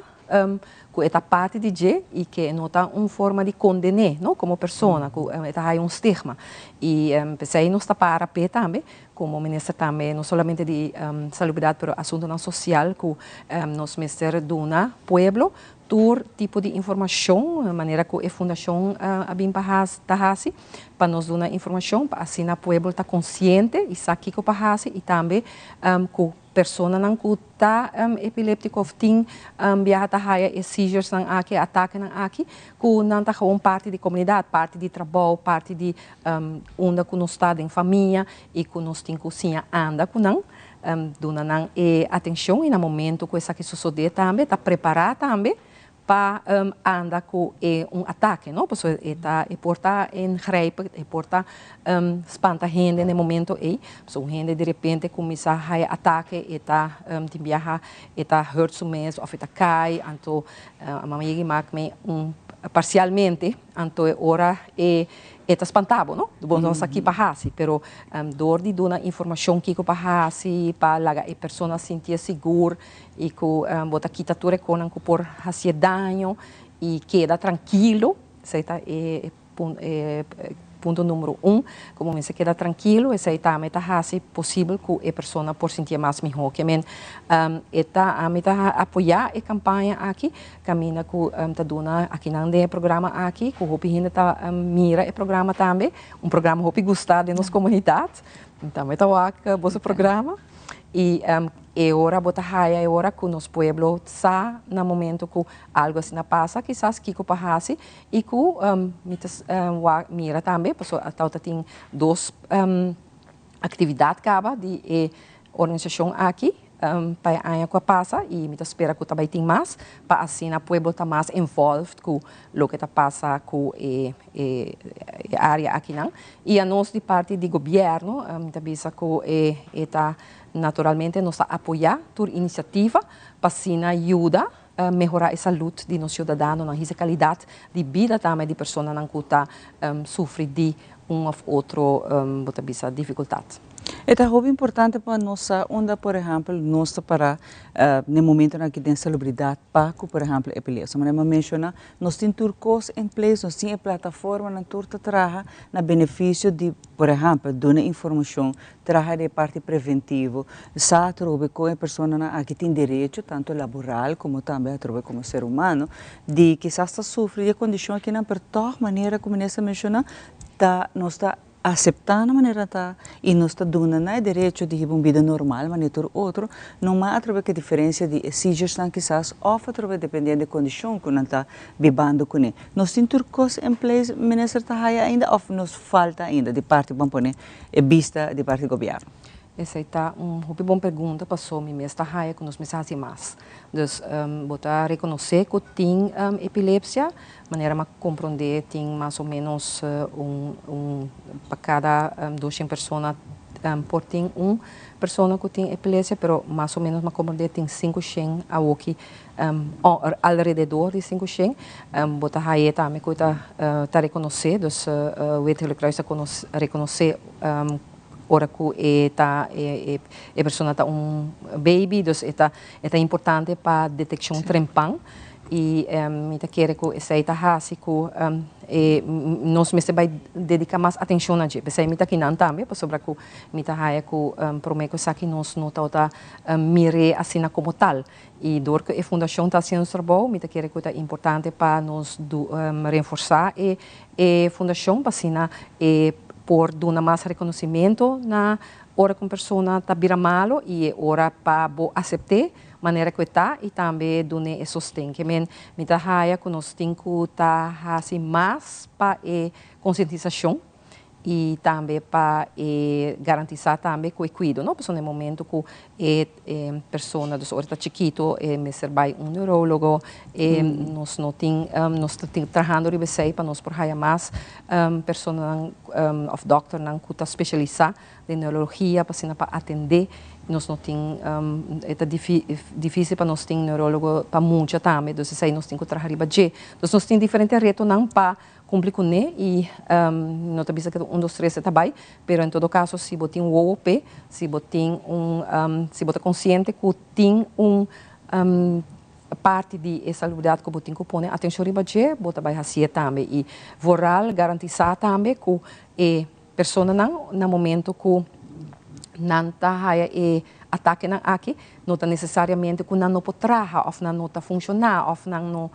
que é parte de G e que não está uma forma de condenar, não como pessoa, que está um estigma. E pensei não está para pé também, como ministro também, não somente de salubridade, mas assunto não social, que nós ministério do pueblo, todo tipo de informação, a maneira que a fundação abim para nos dar informação, para assim o pueblo está consciente e sabe que para e também que persona não está epiléptico tem viaja e seizures não aqui ataque não aqui que não está com parte de comunidade, parte de trabalho, parte de onde que nós está em família e que nós tem cozinha anda com não dona não atenção e no momento que isso aqui sucede também está preparado também para andar com ataque, não? Porque está porta ingrepa, porta espanta gente no momento aí, so gente de repente começa a ataque, está viaja, está hurt mesmo, ou está cai, então a mamãe me parcialmente, então hora está espantado, não? Do bom nós aqui para hasi, pero dor de dar informação que para hasi, para a pessoa sentir segura e que bota quita tudo com que por fazer dano e queda tranquilo, certo? Ponto número 1, como você queda tranquilo, essa é a meta possível que a pessoa por sentir mais melhor. Que a meta apoiar a campanha aqui, caminha que está dando aqui não tem programa aqui, que o ainda está mira o programa também, programa que gosta de nossa comunidade, então está o nosso programa e agora é hora que nos pueblo está no momento que algo assim passa, quizás que passa e que mira também, porque a tem duas atividades de organização aqui para a ano que passa e me espera que também tem mais para assim o pueblo está mais envolvido com o que está passa com a área aqui não e a nós de parte do governo me pensa que está naturalmente nos apoiar por iniciativa para assim ajuda melhorar a saúde de nos cidadãos, a qualidade de vida também de pessoas que está sofrem de uma ou outra dificuldade. É muito importante para nós, onde, por exemplo, nós para no momento em que tem celebridade, Paco, por exemplo, epilepsia. Mas eu menciono, nós temos turcos em place, nós temos plataforma na turta traja, na benefício de, por exemplo, dar informação, traja de parte preventiva, sa trobe com a pessoa que tem direito, tanto laboral como também a trobe como ser humano, de que está sofrendo de condição que não per tal maneira como nessa menciona, nós está aceitar na maneira tá e nós está dando o direito de uma vida normal, mas não outro, não há outra que diferença de exigências que quizás outra dependendo da condição que nós está vivendo com ele. Nós temos turcos em place, ministro tá ainda ou nos falta ainda de parte vamos pôr vista de parte do governo. Essa é uma boa pergunta para o mestre Raia, que nos mensagens mais. Então, botar reconhecer que tem epilepsia, maneira de compreender tem mais ou menos para cada 200 pessoas por tem pessoa que tem epilepsia, mas mais ou menos para compreender tem 500 aqui alrededor de 500. Botar Raia também que está reconhecer, então o Wetterlijk reconhecer ora que a pessoa está baby, então é importante para a detecção trempang e me quer que essa está assim que nós me vai dedicar mais atenção a gente. Pensei me aqui não também, para sobre que me tá que prometo que nós não tá mire assim como tal e dor que a fundação está sendo trabalho, me quer que é importante para nós reforçar a fundação para assim por dar mais reconhecimento na hora que a pessoa está bem malo e hora para aceitar maneira que está e também dar o sustento. Que me está raia que nós temos que estar assim mais para a conscientização e também para garantizar também que o cuidado, não? Porque no momento que a pessoa dos está chiquito, me serve neurólogo, nós estamos trabalhando para nós por raia mais pessoa of doctor não que está especializada em neurologia para atender. Nós não temos é difícil para nós ter neurólogo para muito também, então aí nós temos que trabalhar bem. Então nós temos diferentes retos não para cumprir com ele e não está que dos três está bem, mas em todo caso se você tem OOP, se você tem se você consciente que tem parte de saúde que você tem que pôr atenção riba je, você vai fazer também e voral garantizar também que a pessoa não no momento que não está ataque aqui, não está necessariamente que não pode trabalhar, ou não está funcionar, ou não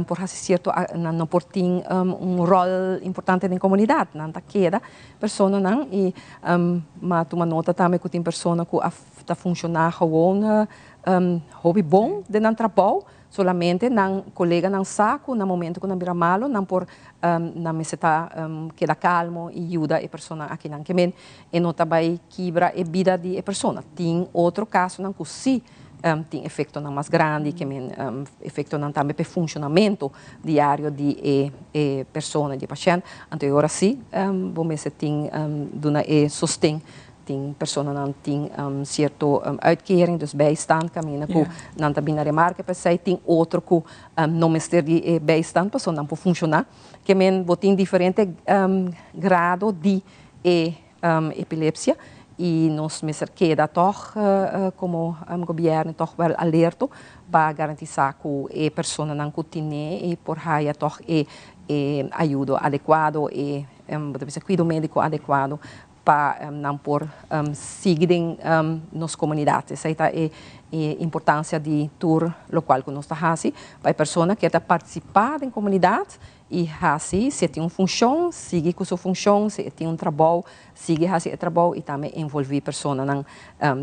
por certo não pode ter rol importante na comunidade, não está queda pessoa não e mas uma nota também que tem pessoa que está funcionar gewoon hobby bom de não trabalho solamente não colega não saco no momento que não vira malo não por não me está queda calmo e ajuda a pessoa aqui não que men e não também quebra a vida de a pessoa tem outro caso não que sim tem efeito não mais grande que men efeito não também para funcionamento diário de pessoa de paciente então agora sim vamos se tem dona sustento tem pessoa não tem certo uitkering, dus bijstand, caminho que não está bem na remarca, mas aí tem outro que não mestre de bijstand, pessoa não pode funcionar, que men tem diferente grado de epilepsia e nós mestre queda toch como governo toch wel alerta para garantizar que a pessoa não continue e por aí toch ajuda adequado e cuidado médico adequado para não por seguirem nas comunidades. Essa é a importância de tour local que nós estamos fazendo para a pessoa que está participar da comunidade e assim, se tem uma função, siga com sua função, se tem trabalho, siga esse trabalho e também envolver pessoas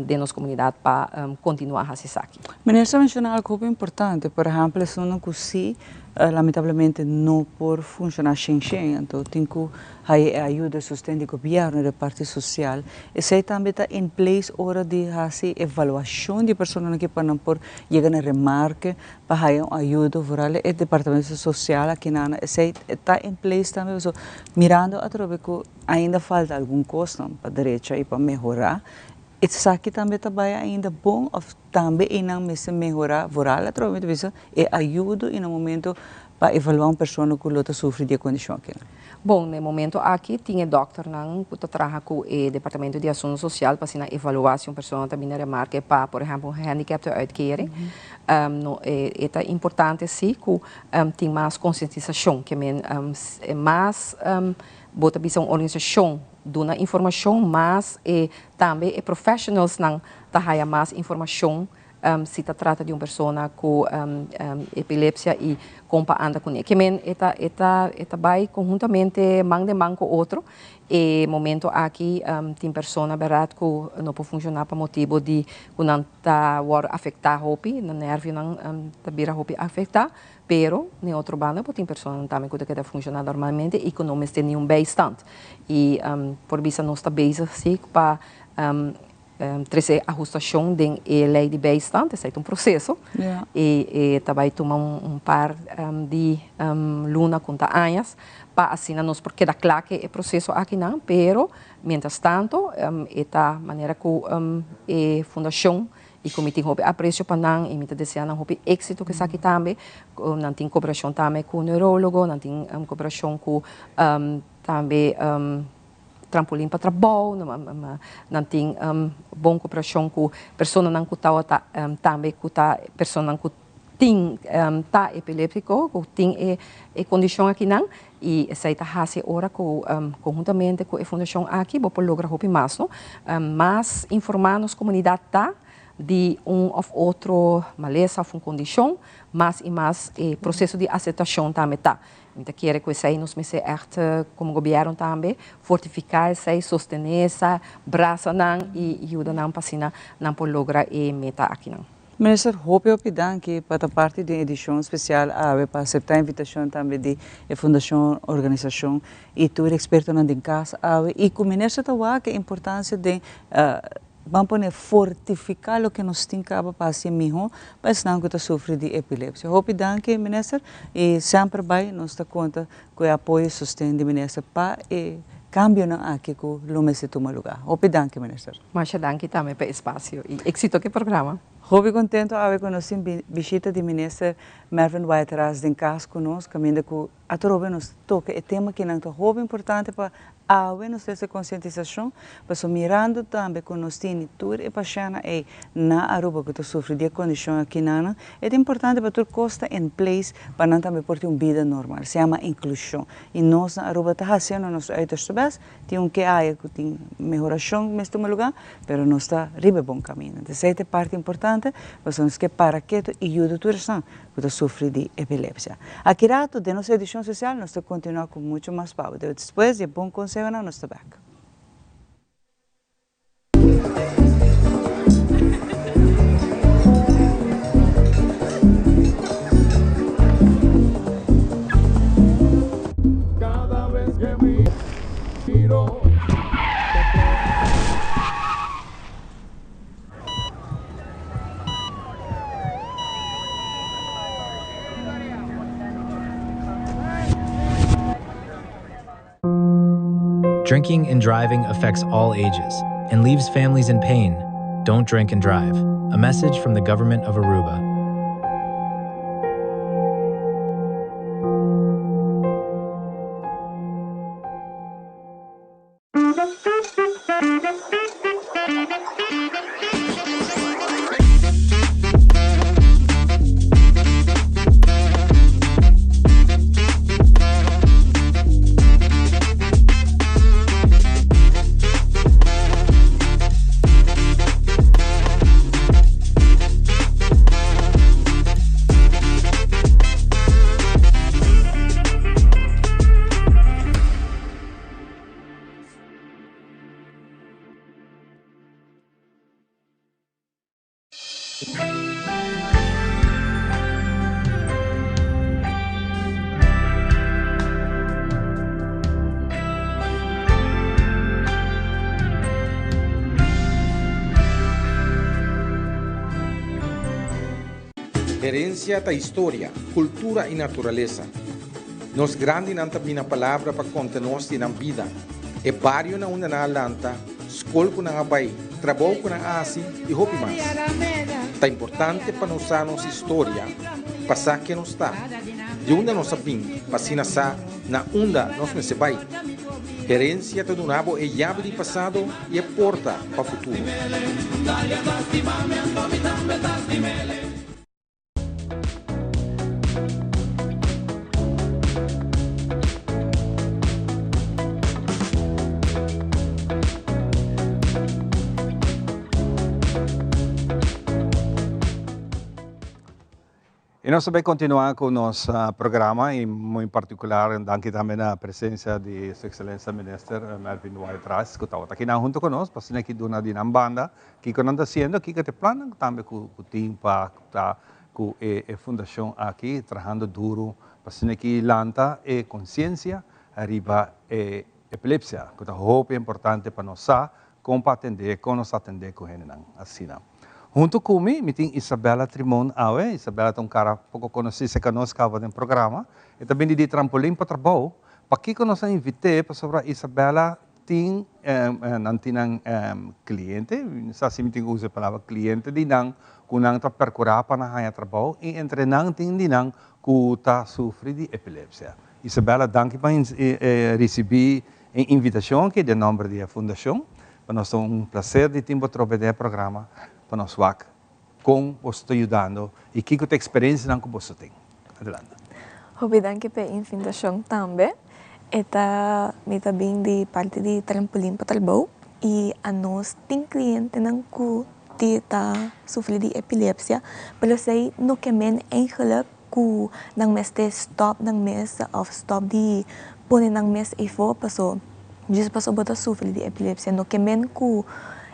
de nossa comunidade para continuar assim aqui. Ministra mencionou algo muito importante, por exemplo, se não consigo lamentavelmente não por funcionar sem então tem que ajuda sustento do governo da parte social e se também está em place hora de fazer avaliação de pessoas que para por chegar na remarque para ajuda rural e departamento social aqui na se está em place também mirando a través que ainda falta algum custo para direito e para melhorar Isso aqui também trabalha ainda bom, ou também ainda me melhorar, voral, através disso, e ajuda no momento para avaliar uma pessoa que luta sofre de condição aqui. Bom, no momento aqui tinha doutor que trabalha com o departamento de ação social para avaliar se uma pessoa também remarca para, por exemplo, um handicap de uitkering. É importante sim que tem mais conscientização, que é mais bota bisa uma organização dona informação, mas também profissionais não tá mais informação se trata de uma pessoa com epilepsia e como anda com ele. Que eta vai conjuntamente mão de mão com outro. E momento aqui tem pessoa berat que não pode funcionar por motivo de que não tá afetar hopi, no nervo não tá vira hopi afetar, pero em outro banda tem pessoa também que quer funcionar normalmente e que não tem nenhum beistand. E por isso nós está bezig sim para trazer ajustação da lei de beistand, é um processo. E também toma par de luna com anos para assim nós porque dá claro que é processo aqui não, pero mientras tanto esta maneira que a fundação e comitê houve apreço para não e muitas vezes não houve êxito que aqui também, não tem cooperação também com o neurólogo, não tem cooperação com também trampolim para trabalho, não tem boa cooperação com pessoas não que também com pessoas que tem tá epiléptico, que tem condição aqui não e essa está fazendo agora conjuntamente com a fundação aqui, vou lograr hopi mais, não? Mais informar nos comunidade tá de ou outro maleza ou condição, mais e mais processo de aceitação também tá. Então, quero que isso aí nos mese echt, como governo também, fortificar isso, sostener essa braça não e ajuda não para não por lograr a meta aqui não. Minister, hope que para parte da edição especial para aceitar a invitação também da Fundação Organização e tu experto na casa e com o ministro também que a importância de vamos fortificar o que nós temos para fazer melhor para não que sofre de epilepsia. Hope que minister e sempre vai nós está conta com o apoio e sustento do ministro para cambio aqui que o lume se toma lugar. Hope que minister. Mas danke também para o espaço e êxito que programa. Estou contente de conhecer a visita do ministro Mervyn Whiteras em casa conosco, caminho que a trobe nos toca é tema que não é importante para nos essa conscientização, mas mirando também que nós temos tudo e paixão é na Aruba que sofre de condição aqui não é importante para tudo costa em place para não também por ter uma vida normal, se chama inclusão e nós na Aruba está fazendo nosso uiters best, tem que que tem melhoração neste lugar, mas nós está ribe bom caminho. Então essa é parte importante, mas nós que para que e ajuda tudo isso que sofre de epilepsia. Aqui rato de nossa edição social nós continuamos com muito mais papo. Depois de bom conselho na nossa back. Cada vez que miro Drinking and driving affects all ages and leaves families in pain. Don't drink and drive. A message from the government of Aruba. Herencia da história, cultura e natureza. Nos grande não também a palavra para contar-nos na vida. E barrio na una na lanta, escola na abai, trabalho com a ASI e roupa mais. É importante para nós usar nossa história, passar que nós está, de onde nós sabemos, para se nascer na onde nós não se vai. Herência do nabo é chave do passado e é porta para o futuro. E nós vamos continuar com o nosso programa, e muito em particular, daqui também a presença de Sua Excelência Minister Melvin White-Rice, que está aqui junto conosco, para ser aqui na banda, que está fazendo, que tem plano também com o time, com a fundação aqui, trabalhando duro, para ser aqui lanta e consciência, arriba a epilepsia, que é muito importante para nós, como atender, como nós atender com ele, assim. Junto comigo, tem Isabela Trimon Awe. Isabela é um cara pouco conhecido conosco no programa. E também de trampolim para trabalho. Para que nós invitei para sobre Isabela tem cliente, se tem usa a palavra cliente, de não que não está percurar para na trabalho e entre não tem de não que está sofre de epilepsia. Isabela, danke para receber a invitação que é de nome da fundação. Para nós é um prazer de ter o programa. Para nós como você está ajudando e que a experiência que você tem. Adelante. Obrigado pela invitação também. Eta também de parte de trampolim para trabalho e a nós tem cliente que está sofrendo de epilepsia, mas sei no que men eigenlijk que não mês de stop não mês of stop de pôr não mês e for passou, diz passou bota sofrer de epilepsia no que men que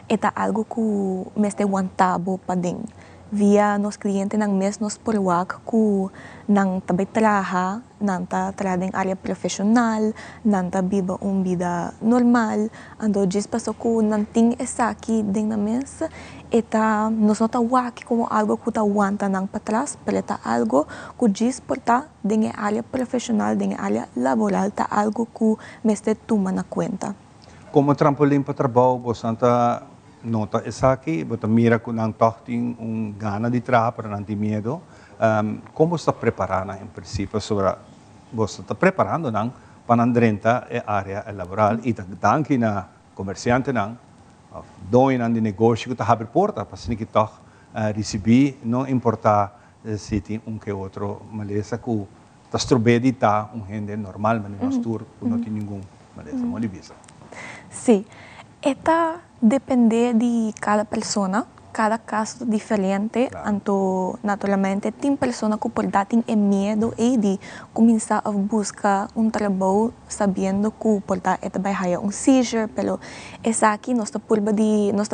é algo que mês de aguantado para dentro. Via nos clientes nang mês nos porwak que nang também trabalha, nang trabalha em área profissional, nang vive uma vida normal, ando diz passou que nang ting essa aqui dentro da mês, eta nos nota wak como algo que tá aguanta nang para trás, pero tá algo que diz porta dentro da área profissional, dentro da área laboral, tá algo que mês de toma na conta. Como trampolim para trabalho, você nota essa aqui, você mira que não tem gana de trabalhar, para não ter medo. Como você está preparando, em princípio, sobre você está preparando para entrar a área laboral e também na comerciante, dono de negócio que está abrindo porta, para que está receber, não importa se tem que outro, mas essa que está estrobede está gente normal, mas não tem nenhum maleza. Sim. Eta depende de cada pessoa, cada caso diferente, então naturalmente tem pessoas que por dar medo de começar a buscar trabalho sabendo que por dar vai ter seizure, pero essa aqui nós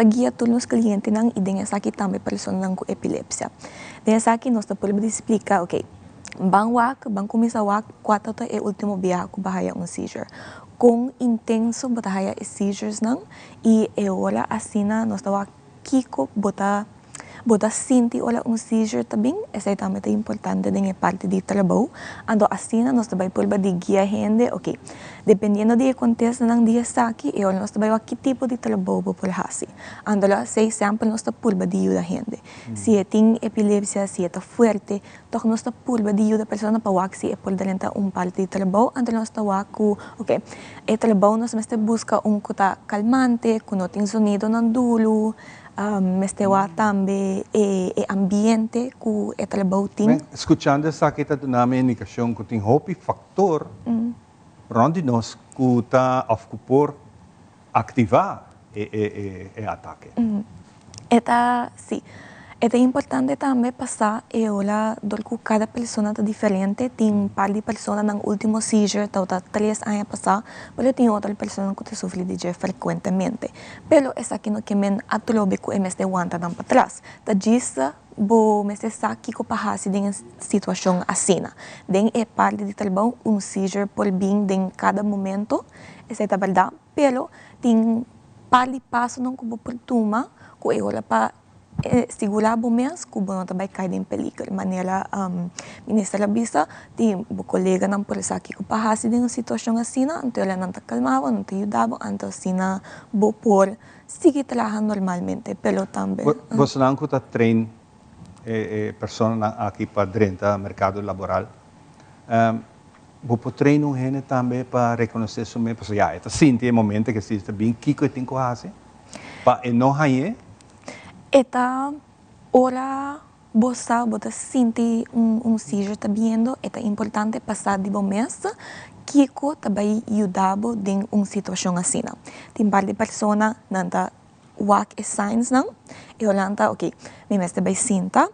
guia todos os clientes e tem essa aqui também pessoas com epilepsia. Tem essa aqui nós de explicar, ok, bang começar quatro é o último dia que vai ter seizure. Com intenso batalha e seizures e agora assim nós estamos aqui bota sentir olha seizure também essa também é importante em parte de trabalho ando assim nós também por de guia gente ok dependendo do que acontece nang dia aqui e olha nós também que tipo de trabalho por fazer ando lá sei sempre nós por de ajuda gente se tem epilepsia se é forte então nós por de ajuda pessoa para wax se é por dentro parte de trabalho ando nós ok e trabalho nós busca cota calmante que não tem sonido não duro mestewa também ambiente que é trabalho tem. Escutando essa aqui está na minha indicação que tem hopi factor onde nós que está por ativar o ataque. Sim. É importante também passar e olhar que cada pessoa é diferente. Tem um par de pessoas no último seizure, está 3 anos passar, mas tem outra pessoa que sofre de frequentemente. Pero essa aqui não que men atrobe que é mais de aguenta para trás. Tá diz bo mas essa aqui que passa em situação assim. Den é parte de trabalho seizure por bem em cada momento. Essa é a verdade. Pero tem par de passos não que por toma que é olhar para segurar bom mês que não vai cair em perigo. Maneira ministra bisa tem o colega não por isso aqui que passa em uma situação assim, então ela não está calmava, não te ajudava, então assim bo por sigue trabajando normalmente, pero también... Você não está trein pessoas aqui para dentro do mercado laboral. Você treina um gente também para reconhecer isso mesmo. Porque já, está sentindo momento que se está bem, que eu tenho que fazer? Para não raio? Eta ora você sente sítio está vendo, é importante passar de bom mês que também ajudava em uma situação assim. Tem parte de pessoas não tá work e signs não, e olhando, ok, me meste bem sinta,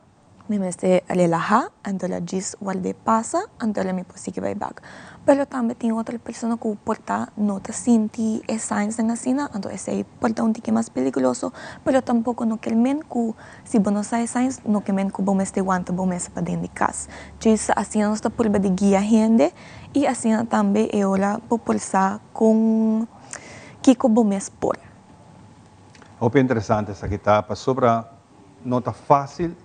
me meste relaxa, então ela diz o que passa, então ela me pode vai back. Pero também tem outra pessoa que porta não te sente e signs assim, então esse porta tique mais perigoso, pero tampouco não quer men que se você não sabe signs, não quer men que bom meste aguanta bom meste para dentro de casa. Diz assim nós está por de guia gente e assim também é ela por pulsar com que bom meste por. É interessante essa aqui tá para sobre não tá fácil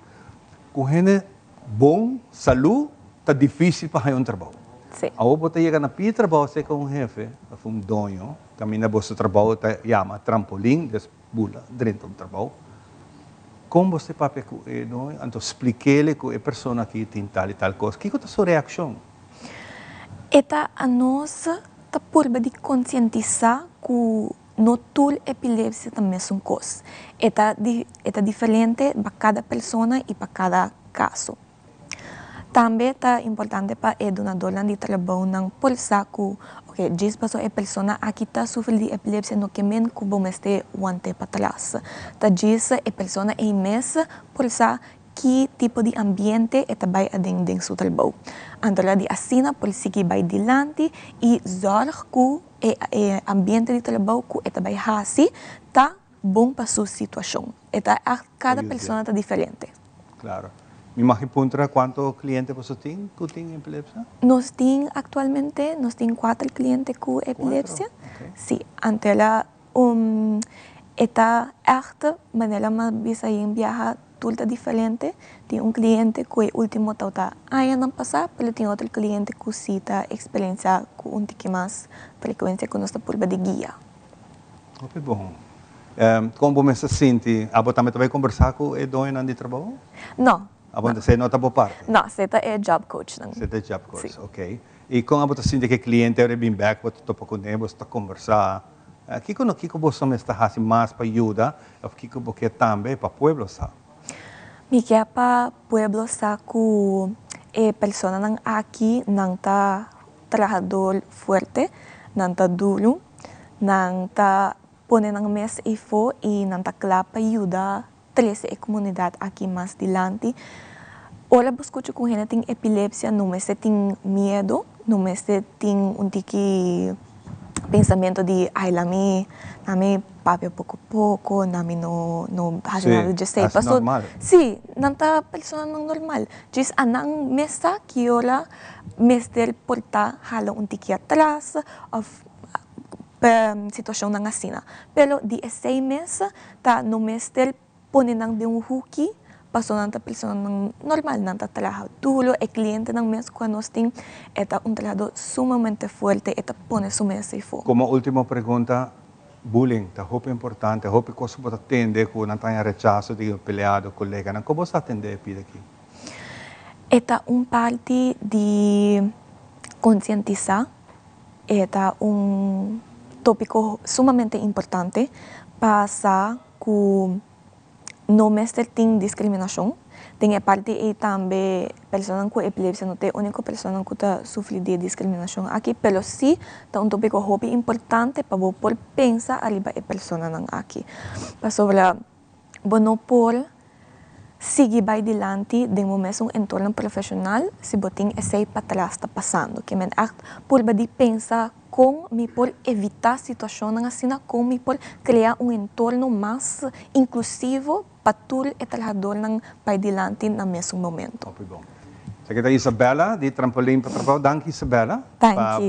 com gente bom saúde tá difícil para um trabalho. Sim. Ao você chegar na pia trabalho você com um chefe, um dono, caminha você trabalho tá chama trampolim, desbula dentro do trabalho. Como você pape com ele, então explique-lhe que a pessoa aqui tem tal e tal coisa. Que é a sua reação? Eta a nós tá por de conscientizar que no toda epilepsia também é uma coisa. É diferente para cada pessoa e para cada caso. Também é importante para o donador de trabalho não pulsar que, ok, diz para a pessoa aqui está sofrendo de epilepsia no que men que bom este aguante para trás. Tá diz a pessoa em mês pulsar que tipo de ambiente é também dentro do seu trabalho. Então, de assim, por seguir vai adiante e zorg que o ambiente de trabalho que é também assim está bom para sua situação. Cada pessoa está diferente. Claro. Me imagino quantos clientes você tem que tem epilepsia? Nós temos atualmente 4 clientes com epilepsia. Okay. Sim, então ela está echt maneira mais bisa em viajar tudo diferente. Tem cliente que o último está aí não passar, mas tem outro cliente que cita experiência com tique mais frequência que nós está por de guia. Ok, bom. Como você se sente? Você também vai conversar com o dono de trabalho? Não. Você não está por parte? Não, você é job coach. Você é job coach, ok. E como você sente que o cliente é bem back, você está com ele, você está conversar. O que você está fazendo mais para ajudar? O que você também para o povo? Me quer para o povo que a pessoa não aqui não está trabalhador forte, não está duro, não está pondo na mesa e não está claro para ajudar a comunidade aqui mais adiante. Ora, escuto com gente tem epilepsia, não me tem medo, não me tem tique pensamento de ai lá me papi pouco a pouco, não faz nada de sei. É normal. Sim, não tá pessoa não normal. Diz anang mesa que ora mestre portar hala tique atrás of situação não assim. Pero de 6 meses tá no mestre pone nang de hooky, passou nanta pessoa normal, nanta trabalho duro, e cliente nang mes quando nós tem trabalho sumamente forte, pone su mesa e fora. Como última pergunta, bullying, tá muito importante, muito coisa para atender quando não tem rechaço de empregado, colega, não como você atender pide aqui? Parte de conscientizar, tópico sumamente importante, passar que no mestre tem discriminação, tem a parte e também pessoas com epilepsia não tem única pessoa que está sofrendo de discriminação aqui, mas sim é tópico muito importante para você pensar arriba a pessoa não aqui, para sobre não por seguir vai adiante de um mesmo entorno profissional se você tem esse para trás está passando, que men por de pensar como me por evitar situações assim, como me por criar entorno mais inclusivo para todo o trabalhador para adiante no mesmo momento. Muito bom. Aqui está Isabela, de Trampolim para Trabalho. Danke, Isabela,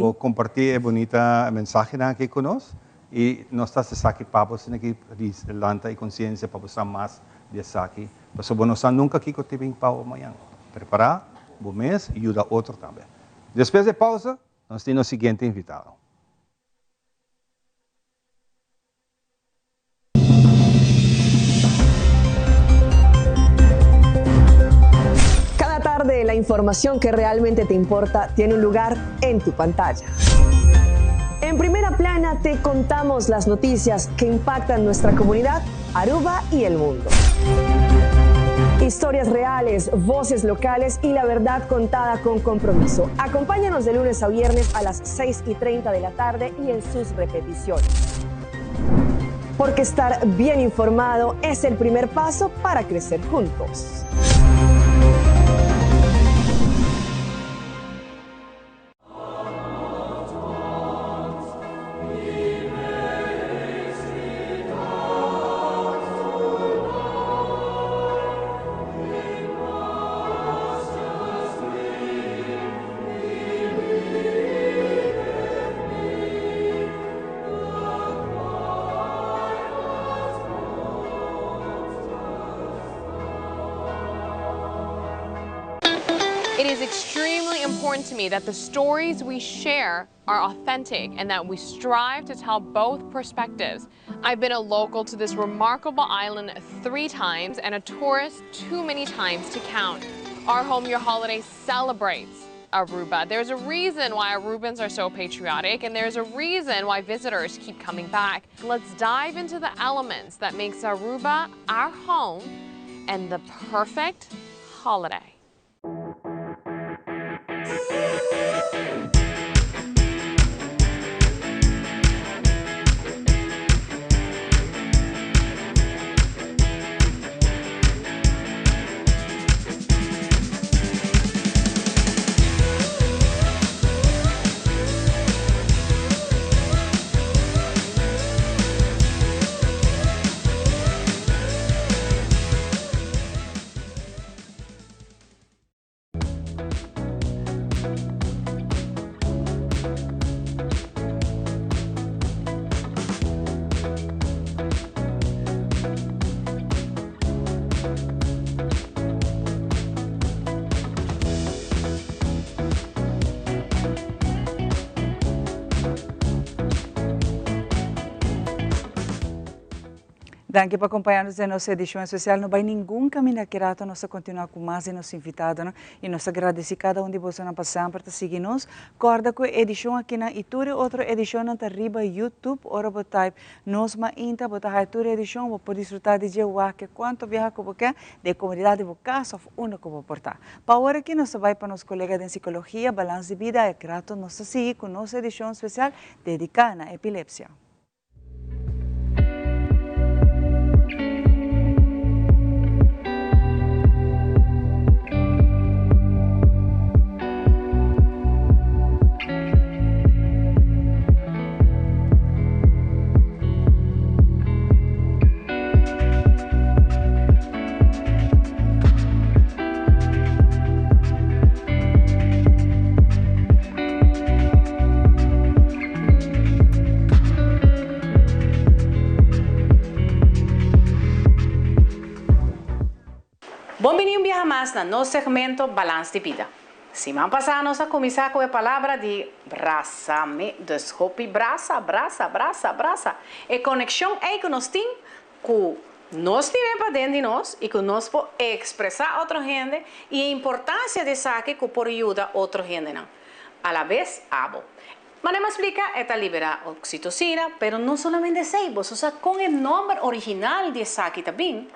por compartilhar a bonita mensagem aqui conosco. E nós estamos aqui para você aqui lanta e consciência para você mais de aqui. Para você não nunca aqui que eu tive em pau amanhã. Preparar, bom mês e ajudar outro também. Depois de pausa, nós temos o seguinte invitado. información que realmente te importa tiene un lugar en tu pantalla. En Primera Plana te contamos las noticias que impactan nuestra comunidad, Aruba y el mundo. Historias reales, voces locales y la verdad contada con compromiso. Acompáñanos de lunes a viernes a las 6:30 de la tarde y en sus repeticiones. Porque estar bien informado es el primer paso para crecer juntos. It is extremely important to me that the stories we share are authentic and that we strive to tell both perspectives. I've been a local to this remarkable island 3 times and a tourist too many times to count. Our Home Your Holiday celebrates Aruba. There's a reason why Arubans are so patriotic, and there's a reason why visitors keep coming back. Let's dive into the elements that makes Aruba our home and the perfect holiday. Danke por acompanhar-nos em nossa edição especial. Não vai nenhum caminho que rato nós continuar com mais de nossos invitados, né? E nós agradecemos cada de vocês na passagem para seguir-nos. Corda com a edição aqui na Ituri, outra edição na Riba YouTube, ora botar nós ma inta botar a Ituri edição, vou poder desfrutar de jeua que quanto viaja com você de comunidade de casa of uno como portar. Para agora aqui nós vai para nos colegas de psicologia, balanço de vida, é grato nós seguir com nossa edição especial dedicada à epilepsia. Bem-vindo a mais no nosso segmento Balanço de Vida. Semana passada nós começamos com a palavra de braçame, desculpe, braça. E conexão é que nós temos com nós tivemos para dentro de nós e que nós podemos expressar a outra gente e a importância de saber que por ajuda a outra gente. Não. A la vez, abo. Mas me explica, esta libera oxitocina, pero no solamente seibos, o sea, con el nombre original de Saki también.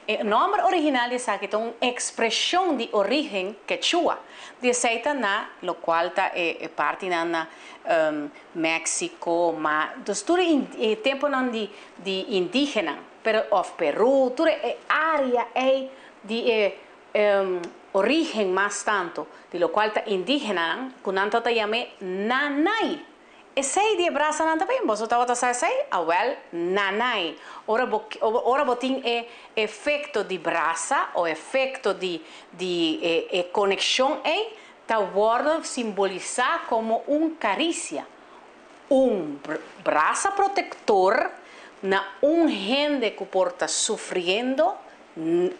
El nombre original de Saki es una expresión de origen quechua, de aceita na, lo cual está parte na México, mas durante el tiempo de indígena, pero of Perú, toda área de origen más tanto, de lo cual está indígena, con tanto te llame nanay. Ese de braza nan também, você estava a dizer, well, nanay. Ora botin efeito de braça, o efeito de conexão está guarda simbolizar como carícia, braça protector na gente que porta sofrendo,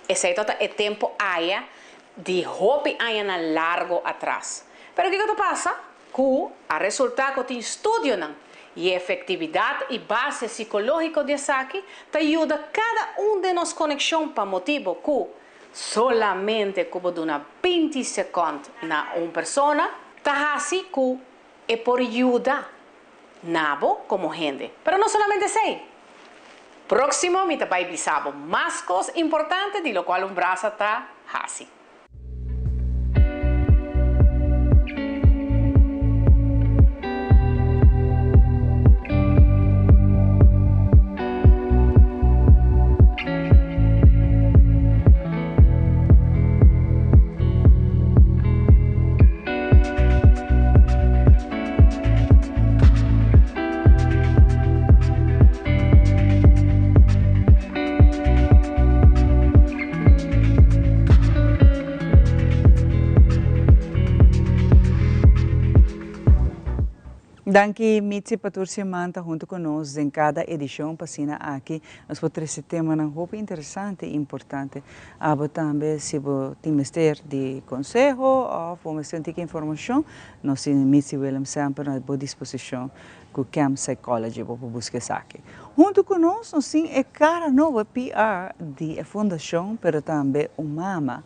exceto o tempo haya de hobby haya na largo atrás. Pero que passa? Que a resultado de estudio e efetividade e base psicológica de Saki te ajuda cada de nós conexão para motivo que solamente como de una 20 segundos na una persona, está así que es por ayuda nabo como gente. Pero no solamente sei. Próximo, me vai bisabo más cosas importantes, de lo cual un brazo está así. Danke, Mitzi Paturcia Manta, junto conosco em cada edição passina aqui. Nós vamos ter esse tema muito interessante e importante. Abo também, se você tem mistério de conselho ou vamos ter informação, nós Mitzi William sempre à boa disposição com o Camp Psychology para buscar isso aqui. Junto conosco, nós temos a cara nova PR de fundação, mas também mama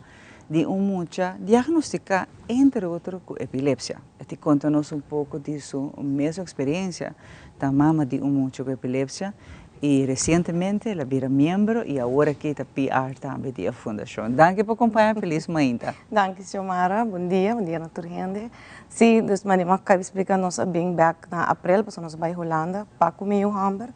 de mucha diagnostica, entre outros, com epilepsia. E conta-nos pouco de sua mesma experiência da mama de mucha com epilepsia e recentemente ela vira membro e agora que está PR também da fundação. Danke por acompanhar, feliz manhã. Danke, Xiomara. Bom dia na turgente. Sim, dus mas eu quero explicar nós bem back na abril, porque nós vai Holanda, para comer o hamburger,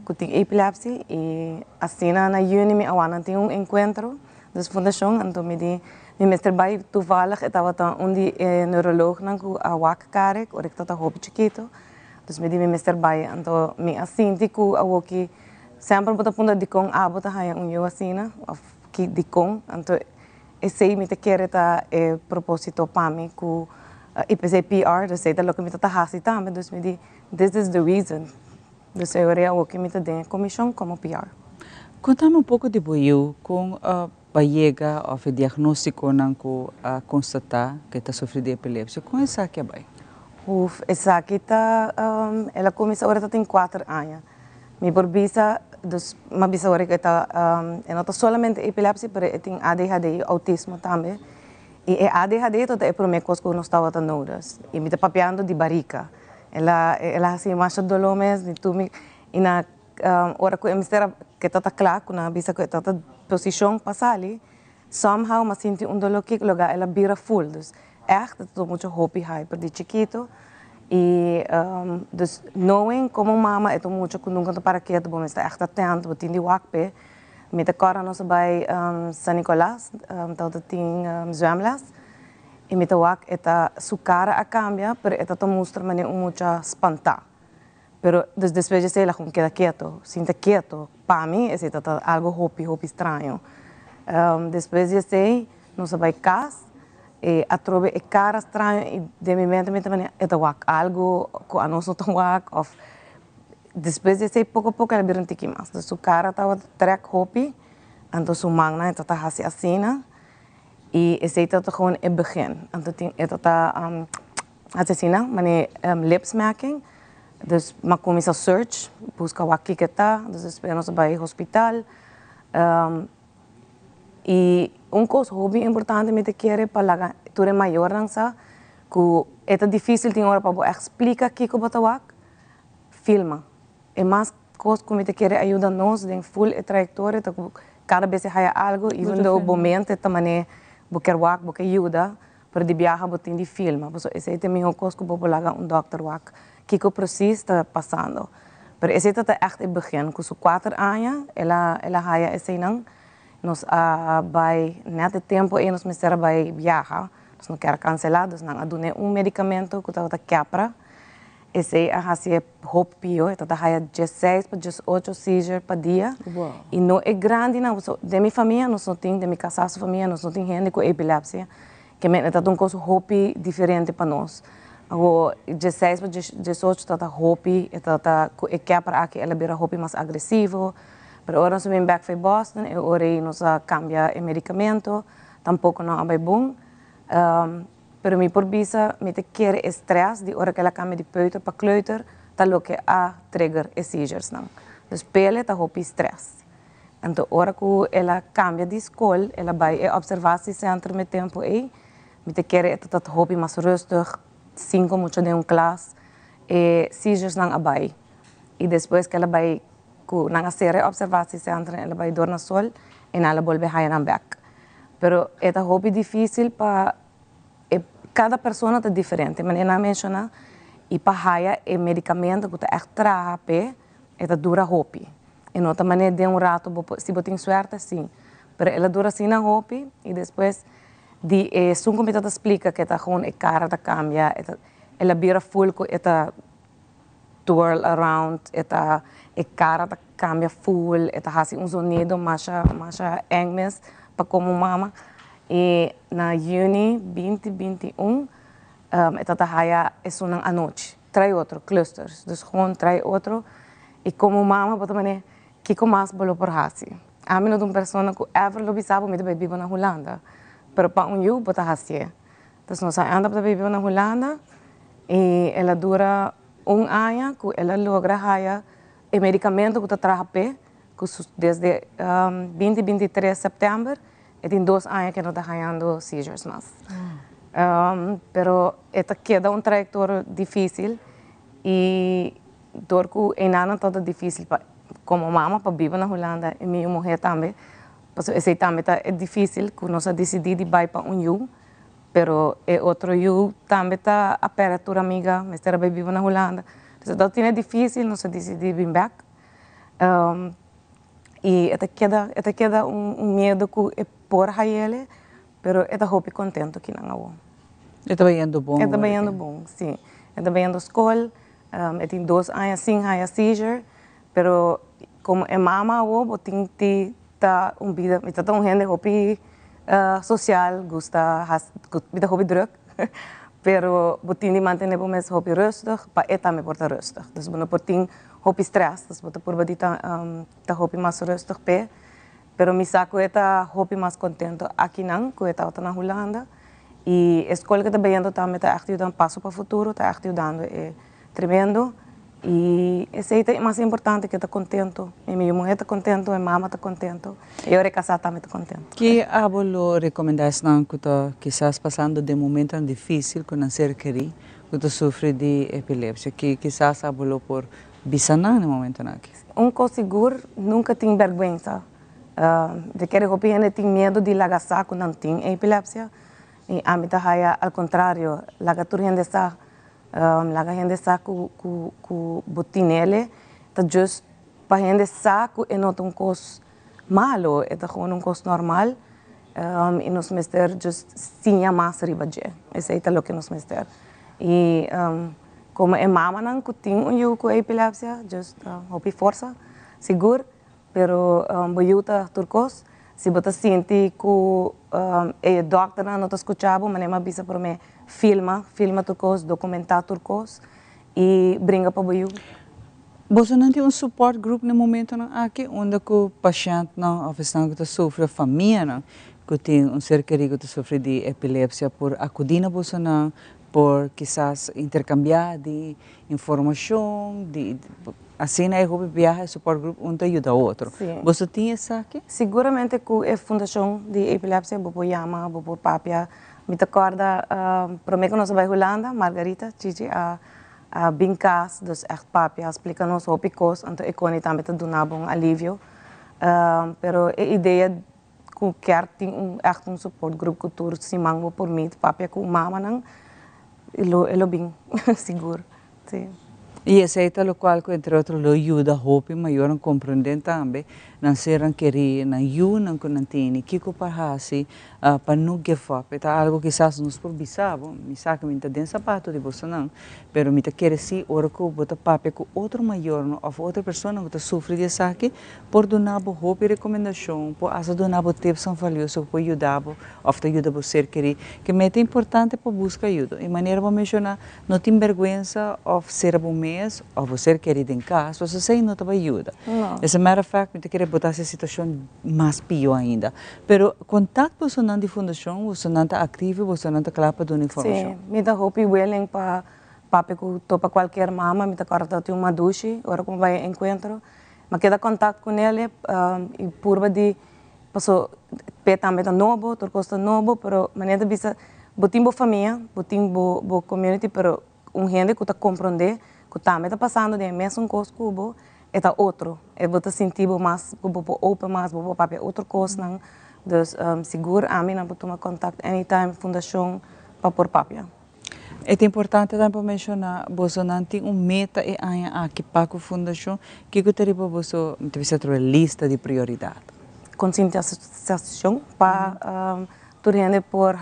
que tem epilepsia e assim na junho eu awana tem encontro da fundação, então me di mi mestre bai toevallig estava de neuroloog na ku awak karek, or ik tot hoop chiquito. Dus me di mi mestre bai, então me assim diku awoki sempre bota punda dikong abota haya yo asina, of ki dikong, então esse me te quer ta propósito para mim ku IPC PR, dus sei lo que me tá hasi também, dus me di this is the reason. Dus eu rea awoki me te den comissão como PR. Conta-me pouco de boiu com Paiega of diagnóstico não constatar que está sofrendo de epilepsia. Como é isso que vai? Essa aqui está, ela começa agora tem 4 anos. Me borbisa, dus uma bisa agora que está, não está somente epilepsia, mas tem ADHD e autismo também. E ADHD toda é por uma coisa que não estava tão nodas. E me está papiando de barriga. Ela assim mais dolomes, de tudo e na hora que eu me que está claro, na bisa que está posição passali, somehow mas sinto dolor que logo ela vira full, dus echt estou muito happy hyper de chiquito e dus knowing como mama estou muito com nunca para que estou está echt atento, vou ter de wakpe, me te cora nós vai San Nicolás, então tem zwemles e me te wak eta su cara a cambia, pero eta to mostra mane muito espantar. Pero después de ser la gente queda quieto, siente quieto. Para mí es algo hopi estranho. Después de ser, nos vai casa, atrove cara estranho e de mi mente algo que a nós não tão ou después de ser pouco a pouco ela vira um tique mais. Su cara estava trek hopi, então su manga está assim e esse está gewoon é begin. Então tem está assassina, mane lipsmacking. Dus maar começa a search, busca o aqui que está, dus esperamos para o hospital. E coisa hobby importante me te quer para tu é maior não sa, que é difícil tem hora para explicar aqui que bota filma. É mais coisa que me te quer ajuda nós em full trajetória, cada vez há algo e quando o momento também quer wak, quer ajuda, para de viajar botin de filma. Então esse é também coisa que populaga doctor wak. Que o processo está passando. Mas esse está echt em begin. Com 4 anos, ela vai esse não. Nós vai net tempo e nós mesmo vai viajar. Nós não quer cancelar, nós não adune medicamento que está quebra. Esse é assim hope pio, está vai 16 para 18 seizures por dia. Wow. E não é grande não. De minha família nós não tem, de minha casa família nós não tem gente com epilepsia. Que é uma coisa hope diferente para nós. O 16 para 18 está hopi, está que para aqui ela vira hopi mais agressivo. Para agora nós vem back para Boston, e agora nós cambia o medicamento, tampouco não é bom. Pero me por visa me te quer estresse de hora que ela cambia de peuter para kleuter, tá lo que a trigger seizures não. Dus pele tá hopi stress. Então, hora que ela cambia de escola, ela vai ao observatiecentrum met tempo aí, me te quer dat hobby mais rustig, 5 minutos de classe, e seizures não abai. E depois que ela vai na série observatiecentrum, ela vai dormir na sol, e ela volta a ir back. Pero é hobby difícil para cada pessoa é diferente, mas eu menciono e para é medicamento que é extra é dura hobby. E não também de rato, se você tem sorte, sim. Mas ela dura assim na hobby e depois sun como te explica que gewoon a cara da cambia, ela vira full com esta twirl around, esta a cara da cambia full, esta has sonido mais engmes para como mama. E na Juni 2021, esta tahaya é uma noite, trai outro clusters, dus gewoon trai outro. E como mama, botar mané que com mais bolo por hasi. A mim não é uma pessoa que ever lo bisabo me deve viver na Holanda, pero para eu botar hasi. Então nós anda para viver na Holanda e ela dura ano que ela logra haya o medicamento que está traje que desde 2023 de setembro e tem 2 anos que não está hayando seizures mais. Pero esta queda trajetória difícil e dor que é toda difícil como mama para viver na Holanda e minha mulher também. Esse também é difícil que nós decidimos ir para eu, pero é outro eu também está a apertura amiga, mas era viver na Holanda. Então é difícil, nós decidimos vir back. E esta queda medo que é por ele, pero é hobby contento que não hago. Está indo bom. Está indo bom, sim. Está indo escola. Tem 2 anos sem haya seizure, pero como é mama eu tenho que estar vida, está gente hobby social, gosta vida hobby druk, pero eu tenho que manter o meu hobby rustig, para eu também porta rustig. Então eu tenho hobby stress, então eu por badita hobby mais rustig pe, pero me saco eta hobby mais contento aqui não, que eu estou na Holanda e a escola que está vendo também está ajudando passo para o futuro, está ajudando tremendo e esse é mais importante que está contento e minha mulher está contento, minha mama está contento e eu casada também está contento. Que abolo recomendas não que está quizás passando de momento difícil com a ser querido, que está sofre de epilepsia, que quizás abolo por bisanan no momento aqui. Coisa seguro nunca tem vergonha, de que a gente tem medo de lagaçar quando não tem epilepsia e a mim tá ao contrário, lagatura gente está laga gente saco ku botinele tá just para gente saco e não um coisa malo é tá um coisa normal e nós mister just sinha mais riba je esse é o que nós mister e como é mama não que tem eu com epilepsia just hopi força seguro pero boiuta turcos se você sente que o doctor não está escutando mas nem avisa para mim filma turcos, documentar turcos e brinca para o Você não tem support group no momento aqui, onde o paciente não, que sofre, a família não, que tem ser querido que sofre de epilepsia, por acudir na você não, por quizás intercambiar de informação, assim é o viaje support group onde ajuda outro. Sim. Você tem isso aqui? Seguramente que a fundação de epilepsia, vou chama, vou papia. Me acorda, para mim que nós vamos Holanda, Margarita, Cici, a bincas dos papia, explica-nos o picos, então eu também te donava alívio. Pero a ideia que quer ter um suporte grupo cultura, se mango por mim, papia com mama não, ele bem seguro. Sim. E esse é o qual, entre outros, ajuda a hope maior a compreender também, não ser querer, não ajuda, não tem, que para para não give up. É algo que quizás nos por bisabo, me saca me dentro sapato de você não, pero me quer sim, ora que bota papel com outro maior, ou outra pessoa que sofre de saque, por donar hope e recomendação, por asa donar tips são valiosos, por ajudar, ou te ajuda a ser querer, que é importante para buscar ajuda. E maneira para mencionar, não tem vergonha ou ser bom mês, ou você querido em casa, você sei não te ajuda. As a matter of fact, me quer botar essa situação mais pior ainda. Pero contato personal de fundação, você não está ativo, você não está claro para dar informação. Sim, me dá hope willing para papi que topa qualquer mama, me dá corta tem uma duche, agora como vai encontro, mas queda contato com ele e purba de passou pé também tá novo, turcosta novo, pero maneira bisa botim bo família, botim bo community, pero gente que tá compreender que também tá passando de mesmo coisa cubo é tá outro, é bota sentir mais, bo open mais, bo papel outra coisa não, dus seguro a mim não vou tomar contato anytime fundação para por papel. É importante também para mencionar, você não tem meta e aqui para a fundação, que você teria você ter lista de prioridade. Conscientização para turhende por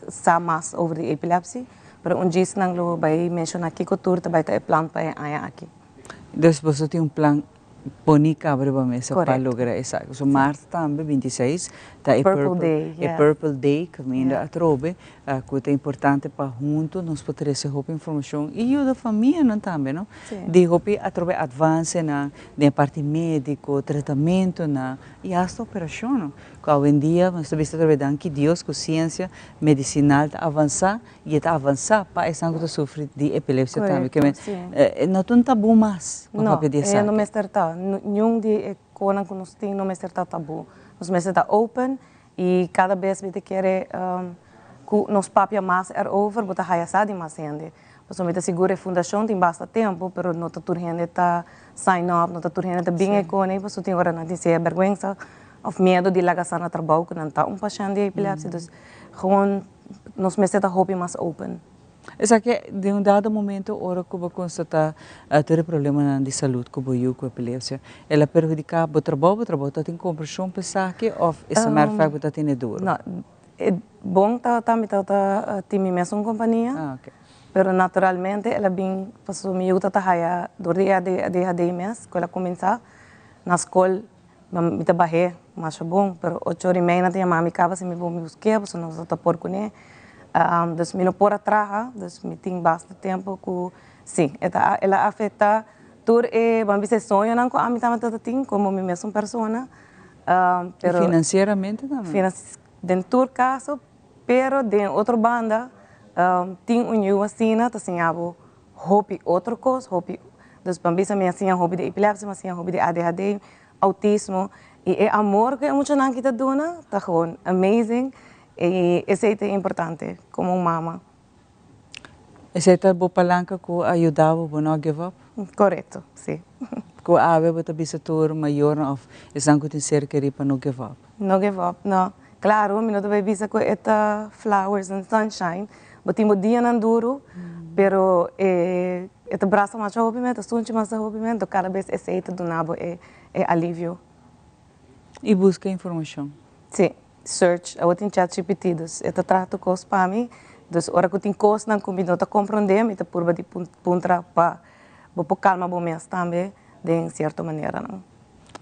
saber mais sobre a epilepsia, para dia não vai mencionar que o tur também tem plano para aqui. Então você tem plano bonito para mesa para lograr isso. So março também 26 tá Purple Day que ainda atrobe, que é importante para junto nós poder receber informação e a família não também, não? De hope atrobe avance na de parte médico, tratamento na e esta operação, que hoje em dia nós estamos trabalhando que Deus com ciência medicinal avançar e está avançar para essa que sofre de epilepsia também, que não tem tabu mais. Não, não me está nenhum de coisas que nós temos não me está tabu. Nós me está open e cada vez que quer que nos papia mais over, bota hayasadi mais gente. Nós me segura a fundação tem bastante tempo, pero não está tudo gente está sign up, não está tudo gente está bem econômico, você tem agora não tem se vergonha of medo de lagação no trabalho que não está paciente de epilepsia, dus gewoon nós me está hope mais open. Essa que de dado momento, ora que eu constatar ter problema de saúde com o com a epilepsia, ela prejudica o trabalho tem compreensão pensar que ou essa merda que tem dor. Não, é bom também tem mesmo companhia. Pero naturalmente ela bem passou me uta haya dor de ADHD mês, quando ela começar na escola, me trabalhei, mas bom, pero 8h30 na tinha mami cava se me vou me buscar, você não está por com né. Dus me não por atrás, dus me tem bastante tempo que sim, ela afeta tudo e vamos dizer sonho não com a mim também tem como me mesma pessoa, pero financeiramente também. Dentro do caso, pero de outra banda tem new assina, tá assim hobby outra coisa, hobby dus vamos dizer me assim hobby de epilepsia, assim hobby de ADHD, autismo e é amor que é muito não kita dona, tá gewoon amazing. E esse é importante, como mama. Esse é o palanca que ajudava a não give up? Correto, sim. Que a ave bota bisatur maior of isang que tem ser que para não give up. Não give up, não. Claro, me não vai bisa com eta flowers and sunshine, botimos dia não duro, pero eta braço mais obviamente, sunche mais obviamente, cada vez esse é do nabo é alívio. E busca informação. Sim. Search, eu tenho chat GPT, eu trato coisas para mim, dus ora que tem coisas não comigo não compreender, me por de puntra para vou calma bom mês também, de certa maneira não.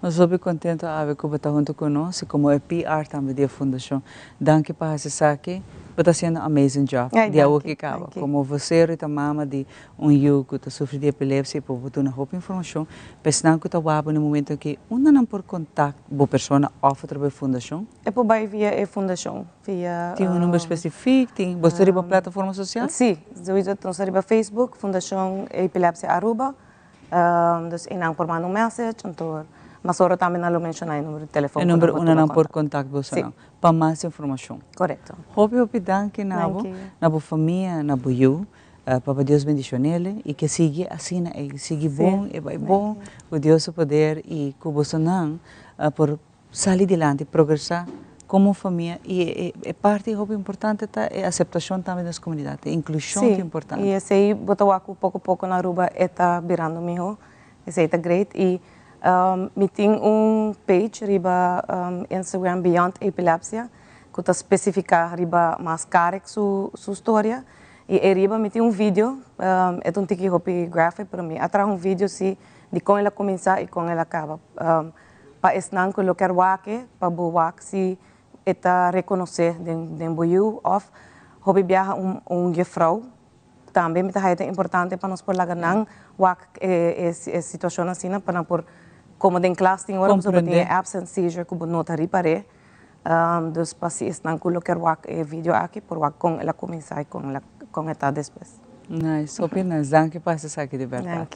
Nós somos contentes a ver que você está junto conosco, como é PR também da fundação. Danke para esse aqui, você está fazendo um amazing job. De algo que acaba, como você e a mama de que está sofrendo de epilepsia, para você ter uma informação, pensando que está no momento que não por contato com a pessoa oferta para a fundação. É por vai via a fundação, via. Tem número específico, tem você tem uma plataforma social? Sim, nós temos Facebook, Fundação Epilepsia Aruba, dus inang por mandar message, então mas agora também não mencionei o número de telefone. O número não por contato você não. Para mais informação. Correto. Hope danke na boa família, na boa eu, para Deus bendicionar ele e que siga assim, siga bom e vai bom, o Deus o poder e que você não por sair adiante, progressar como família e parte importante é a aceitação também das comunidades, inclusão é importante. E esse aí botou pouco a pouco na Aruba está virando melhor, esse aí está great e me tem page riba Instagram Beyond Epilepsia que está especifica riba mais carrega sua história e riba me tem vídeo é tiki hopi graphic para mim atrás vídeo se de como ela começa e como ela acaba para esnan que lo quer wake para boak se está reconhecer den boiu of hopi viaja gefrau também me tá importante para nós por lá ganhar wak situação assim para por como em classe tem hora você tem absence seizure que não está reparado dos pacientes não colocar o vídeo aqui por com ela começar com ela depois. Nice, opina, danke para essa aqui de verdade.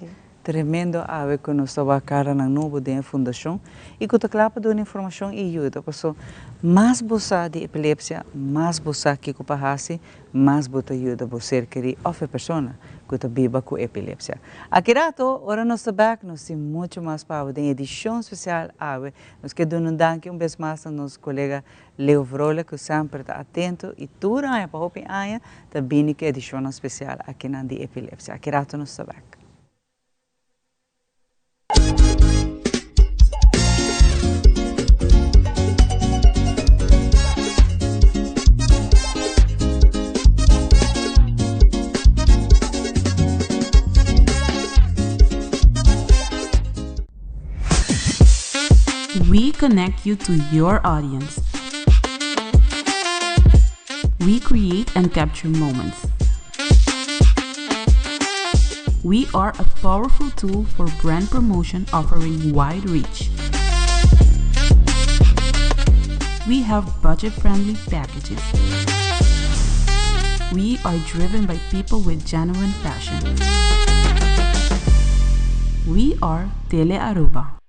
tremendo ave que nos estava cara na novo de fundação e que está claro para dar informação e ajuda. Porque mais você de epilepsia, mais você que kupahasi, mais você ajuda você que ofe pessoa que está viva com epilepsia. Aqui rato, ora nós back, nós temos muito mais para a edição especial ave. Nós queremos dar vez mais a nosso colega Leo Vrola, que sempre está atento e tudo aí para hopi aí, também que edição especial aqui na de epilepsia. Aqui rato nós back. We connect you to your audience. We create and capture moments. We are a powerful tool for brand promotion offering wide reach. We have budget-friendly packages. We are driven by people with genuine passion. We are Tele Aruba.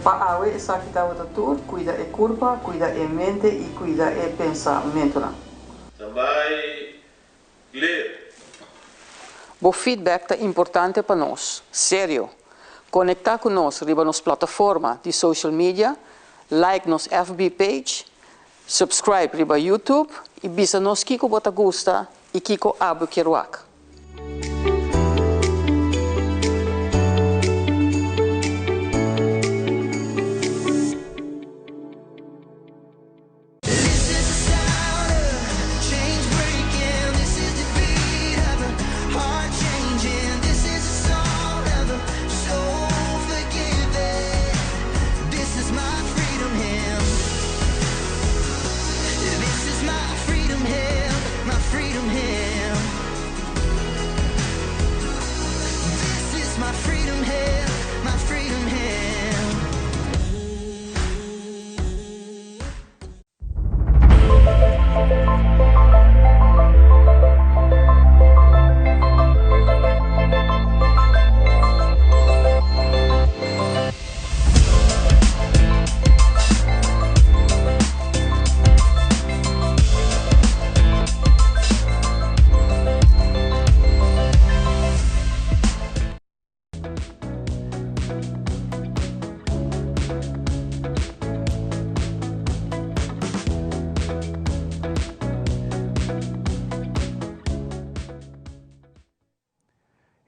Para essa que está o doutor, cuida a curva, cuida a mente e cuida o pensamento. Também, clear. O feedback é importante para nós, sério. Conectar com nós riba nas plataformas de social media, like nos FB page, subscribe riba YouTube e bisa nos kiko bota gusta e kiko abu kiruak.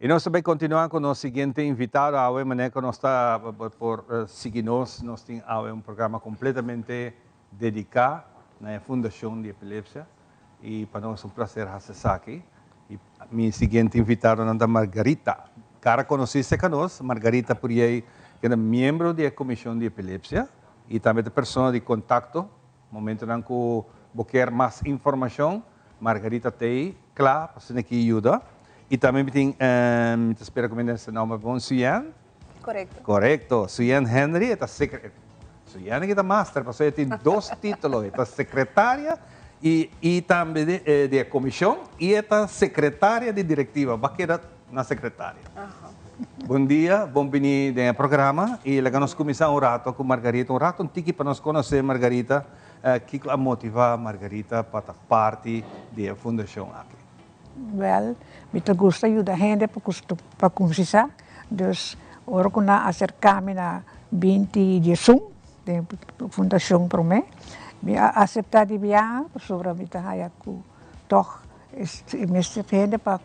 E nós também continuamos com o nosso seguinte invitado, a maneira que nós está por seguir-nos, nós temos um programa completamente dedicado na Fundação de Epilepsia e para nós é um prazer estar aqui. E minha seguinte invitada é a Margarita. Cara conhecida com nós, Margarita Puriei, que é membro da Comissão de Epilepsia e também é pessoa de contato. No momento em que você quer mais informação, Margarita tem, claro, para que ajuda. E também tem, espero que me esse nome bom, Suyan? Correcto. Correcto. Suyan Henry, é secretária. Suyan é master, porque tem dois títulos, é secretária e também de comissão e é secretária de diretiva, baqueira na secretária. Bom dia, bem-vindo ao programa e nós começamos um rato com Margarita, um rato antigo para nós conhecer Margarita, que a motivar Margarita para parte da fundação aqui. Well, me gusta ajudar a gente para conversar. Dus, agora que nós acercamos na 20 de junho, da Fundação para mim, me aceitar de viajar, sobre a minha que toch, me gente para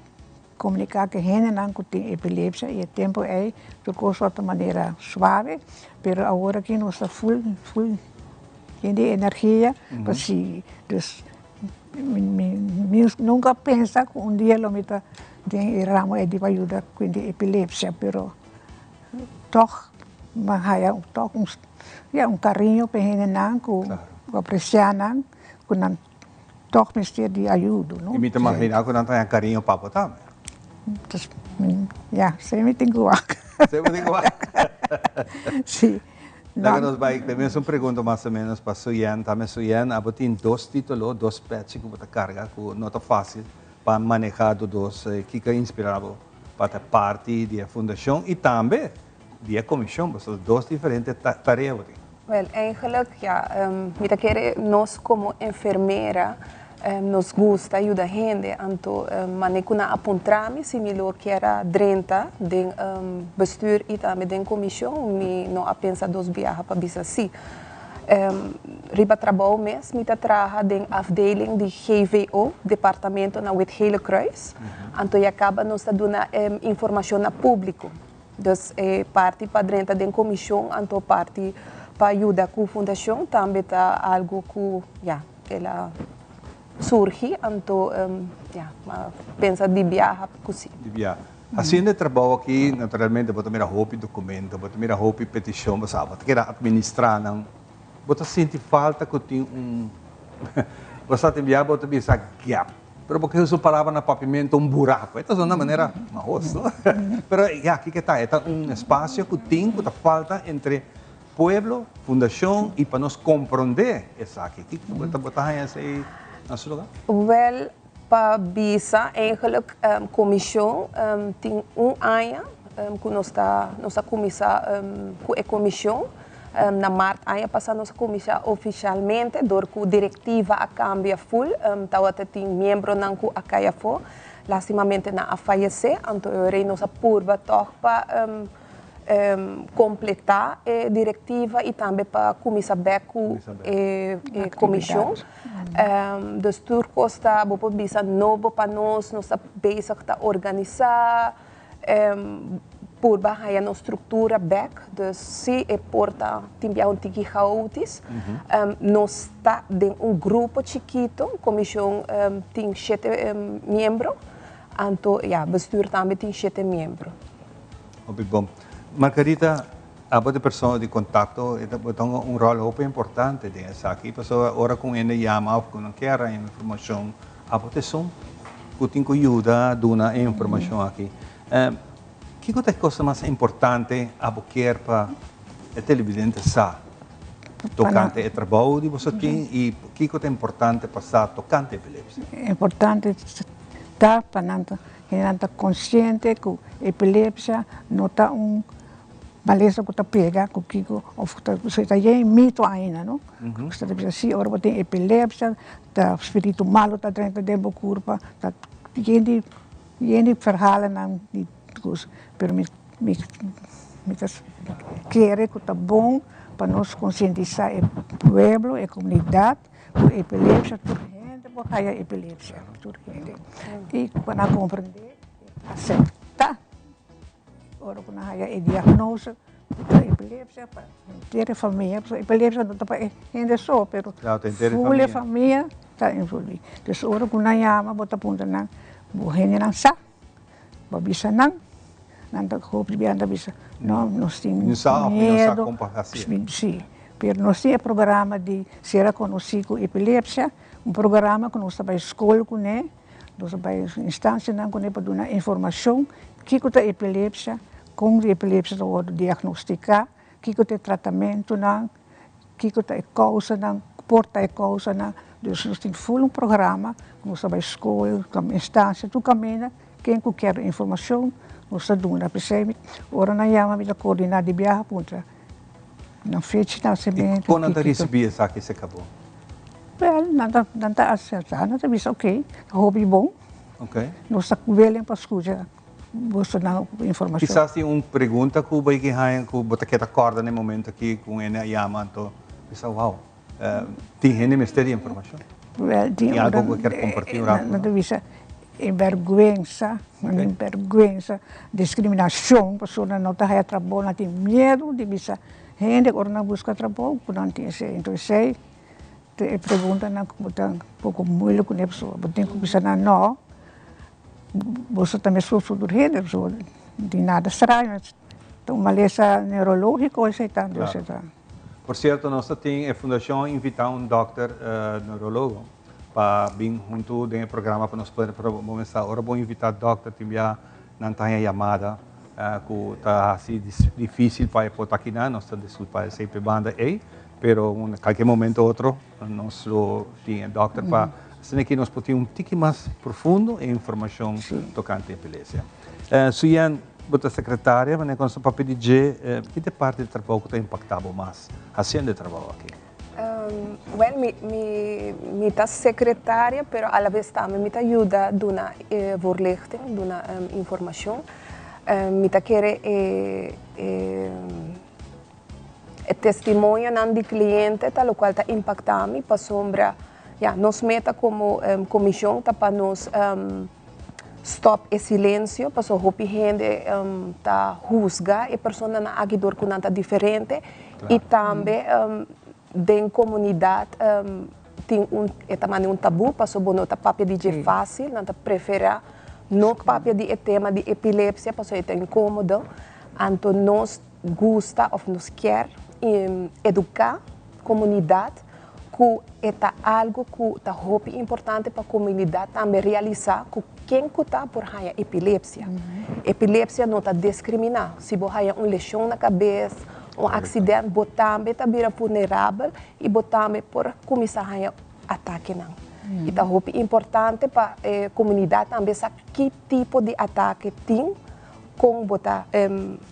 comunicar com a gente não tem epilepsia e o tempo é de outra maneira suave, mas agora que nós está full de energia, assim, dus nunca pensa que dia lo mita tem ramo é de ajudar com a epilepsia, pero toch mahaya toch carinho para gente não que apreciar não que não toch mesti de ajuda, não? E me imagina que não tem carinho para botar. Saya me tengo aqui. Você me tengo aqui. Sim. Nós vai também uma pergunta mais ou menos para Suyan, também Suyan, a tem dois títulos, dois patches que você carga, que não é fácil para manejar dos que é inspirável para parte da fundação e também da comissão, são duas diferentes tarefas. Well, eigenlijk ja, nós como enfermeira nos gusta ajudar a gente, então manekuna apontar-me se me lo quer dentro do bestuur e também da comissão, me não pensa dos viagens para bisa assim. Riba trabalho mesmo, me trabalha na afdeling de GVO, departamento na Wit Hele Kruis, então acaba nos dando informação ao público, dus parte para dentro da comissão, então parte para ajudar com a fundação, também está algo que ela surge, então pensa de viajar assim. De viajar. Assim de trabalho aqui, naturalmente, você mira roupa documento, você mira roupa petição, você quer administrar, não? Você sente falta que tem você tem viajar, você pensa gap. Pero porque eu falava na pavimento buraco, esta é uma maneira mais, não? Pero aqui que está, é espaço que tem que falta entre pueblo, fundação e para nós compreender isso aqui. O que você botar esse nesse lugar? Well, para bisa, eigenlijk comissão tem ano que nós começar com a comissão na março ano passado nós começar oficialmente, door que a diretiva a cambia full, então tem membro não que a caia for, lastimamente na a falecer, então eu nós apurba toch para completar a diretiva e também para começar com a comissão. Dus tur costa bopo bisa novo para nós bezig a organizar por bahaya no estrutura back, dus se é porta timbia um tiki caotis, nós está de grupo chiquito, comissão tem 7 membros, então bestuur também tem 7 membros. Bom. Margarita, a boa pessoa de contato tem rol muito importante nessa aqui. Pessoa agora com ele chama ou não quer a informação, a boa pessoa que tem que ajudar a dar a informação aqui. Que é a coisa mais importante a quer para a televidente saber tocante o trabalho de você tem e que é importante passar tocante a epilepsia? É importante estar para estar consciente que a epilepsia não está maleza que pega, que você está aí mito ainda, não? Você está assim, agora tem epilepsia, tá espírito malo está dentro da curva, tá gente verhalen não de coisas, pero me quer que está bom para nós conscientizar o pueblo, a comunidade, que a epilepsia, toda gente pode ter epilepsia, toda gente. E para compreender, aceitar. Ora, quando há a diagnose da epilepsia, para ter a família, a epilepsia não está para gente só, mas full família está envolvida. Então, ora, quando há uma bota ponta na, o gente não sabe, o bisa não hope de bianda bisa, não, nós temos medo, sim, mas nós temos programa de ser conhecido epilepsia, programa que nós estamos na escola com ele, nós estamos na instância com ele para dar informação, que é a epilepsia, como a epilepsia pode diagnosticar, que é o tratamento, que é a causa, porta a causa, dus nós temos full programa, nós estamos na escola, com a instância, tu caminha, quem quer informação, nós estamos na PCM, ora na chama de coordenar de viagem, ponta, na fecha, na semente. Quando a receber essa que se acabou? Well, não está acertado, não está ok, hobby bom. Ok. Nós estamos velhos para escutar. Você não informação. Quizás tem uma pergunta que vai que você quer acordar no momento aqui com ele chama, então pensa, uau, tem gente mistério de informação. Tem algo que quer compartilhar? Não devia vergüenza, discriminação, a pessoa não está a trabalho, não tem medo de bisa gente que não busca trabalho, não tem esse, então sei, te pergunta não um pouco muito com a pessoa, tem que bisa não, você também sofre do rede, de nada estranho, então uma lesão neurológica ou etc. Por certo, nós temos a fundação invitar doutor neurologo para vir junto do programa para nós poder começar. Agora vou invitar o doutor também na chamada, que está assim difícil para estar aqui, nós estamos desculpa sempre banda aí, pero em qualquer momento outro nós temos doutor para assim que nós podemos um tique mais profundo e informação tocante à epilepsia. Suyan, bota secretária, mas com o papel de G, que de parte do trabalho que está impactado mais, fazendo trabalho aqui? Well, mi ta secretária, pero a la vez também me ta ajuda duna voorlichting, duna informação. Mi ta quere testemunho nan di cliente, tal qual ta impactami para sombra, nos meta como comissão ta para nos stop e silêncio, para so hopi gente ta juzga e persona na agidor com nanta diferente e também den comunidade tem um tabu, para so bono ta papia de fácil, nanta prefere no papia de tema de epilepsia, para so é incômodo, anto nos gusta ou nos quer educar comunidade que é algo que está muito importante para a comunidade também realizar que quem está por ter epilepsia. Epilepsia não está discriminada. Se você tem lesão na cabeça, acidente, você também está vulnerável e você também pode começar a ter ataque. E é muito importante para a comunidade também saber que tipo de ataque tem, como você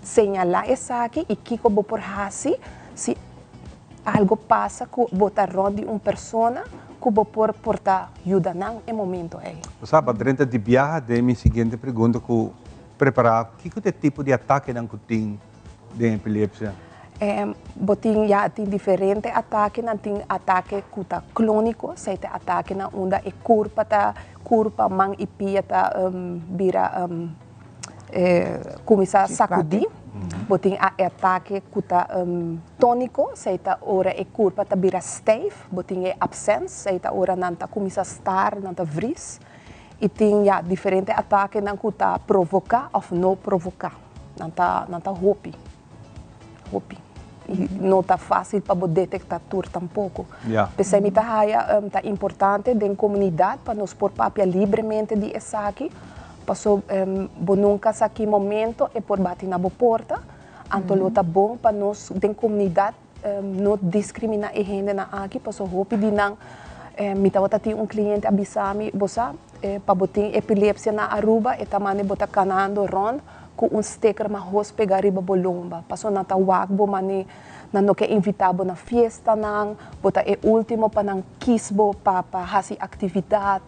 señalar esse aqui e que você pode fazer se algo passa que você ronde uma pessoa que você pode portar ajuda no momento aí. Sabe, dentro de viagem, minha seguinte pergunta que preparar, que tipo de ataque não tem de epilepsia? Tem diferentes ataques, tem ataque que está clônico, se tem ataque na onda e curva, mão e pia tá vira começar a sacudir. Tem ataque que está tônico, se tem hora e curva tá vira stijf, tem absence, se tem hora não tá começa a estar, não tá vris. E tem diferentes ataques que está provocar ou não provocar, não tá hopi. E não está fácil para detectar tudo tampouco. Pensei que é importante da comunidade para nos pôr papel livremente de essa aqui. Passou nunca aqui momento e por bater na porta. Então está bom para nós da comunidade não discriminar a gente na aqui. Passou roupa de não. Me estava tendo um cliente avisar-me, você para botar epilepsia na Aruba e também botar canando rond. Com sticker mas pegar riba bolomba. Passou na tawagbo mani não quer invitar na festa nang, bota é último para não quisbo para fazer atividade,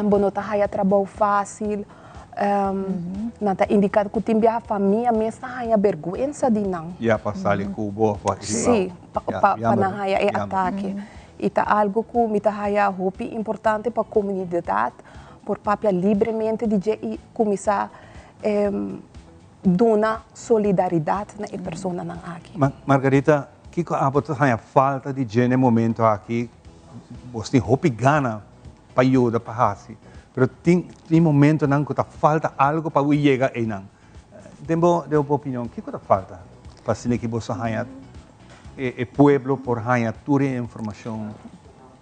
bono tá haya trabalho fácil, não tá indicado que tem a família mesmo haya vergonha de não. Passar ali cubo para sim, para não haya é ataque. E tá algo que me tá haya hopi importante para a comunidade, por papel livremente de começar dona solidariedade na pessoa na aqui. Margarita, que a falta de gente no momento aqui, você tem hopi gana para ajuda para fazer, mas tem momento não que falta algo para chegar aí não. Deu opinião, que falta para que você tenha o povo por tenha toda a informação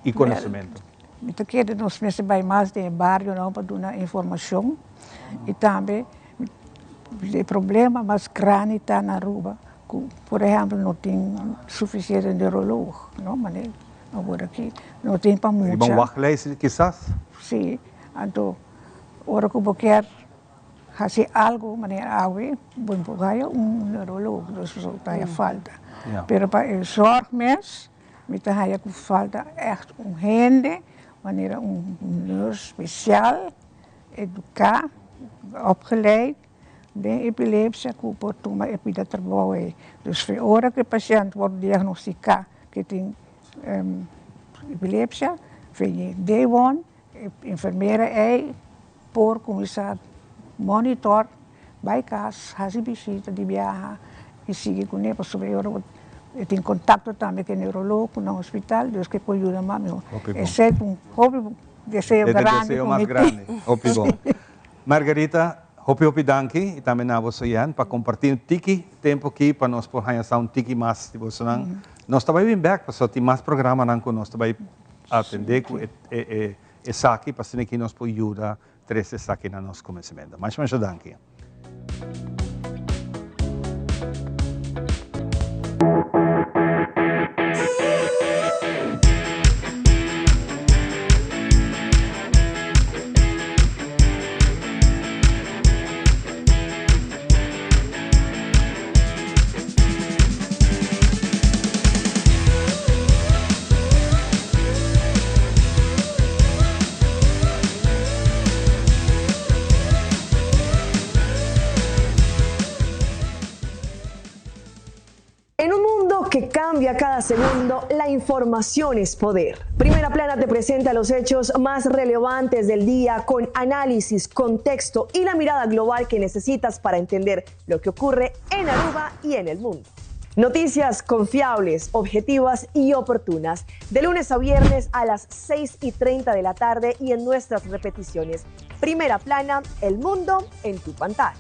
e conhecimento? Então que nós precisamos mais de bairro não para dar informação e também o problema mais grande está na Aruba. Por exemplo, não tem suficiente neurologo, não, mas agora aqui não tem para muito. E bom wachtlijst, quizás? Sim, então, agora que eu quero fazer algo, mas vou empurrar neurologo, isso está falta. Mas para o sorgmens, me está falta echt gente, maneira nurse especial, educar, opgeleid. De epilepsia que pode tomar epidatrabalho. Dus voor hora que o paciente wordt diagnosticado que tem epilepsia, vem day one, enfermeira por começar monitor, bij casa, fazer visita de viagem e seguir com ele, sobre hora tem contato também com o neurologo no hospital, dus que pode ajudar mais. Esse é hobby, desejo grande. Desejo mais grande, hobby bom. Margarita, hopi danki, e também na você para compartilhar um tiki tempo aqui para nós por ganhar um tiki mais de você não. Nós também vem back para ter mais programa não que nós também atender com essa aqui para ser que nós pode ajudar três essa aqui na nosso começamento. Mais danki. segundo, la información es poder. Primera Plana te presenta los hechos más relevantes del día con análisis, contexto y la mirada global que necesitas para entender lo que ocurre en Aruba y en el mundo. Noticias confiables, objetivas y oportunas, de lunes a viernes a las 6:30 de la tarde y en nuestras repeticiones. Primera Plana, el mundo en tu pantalla.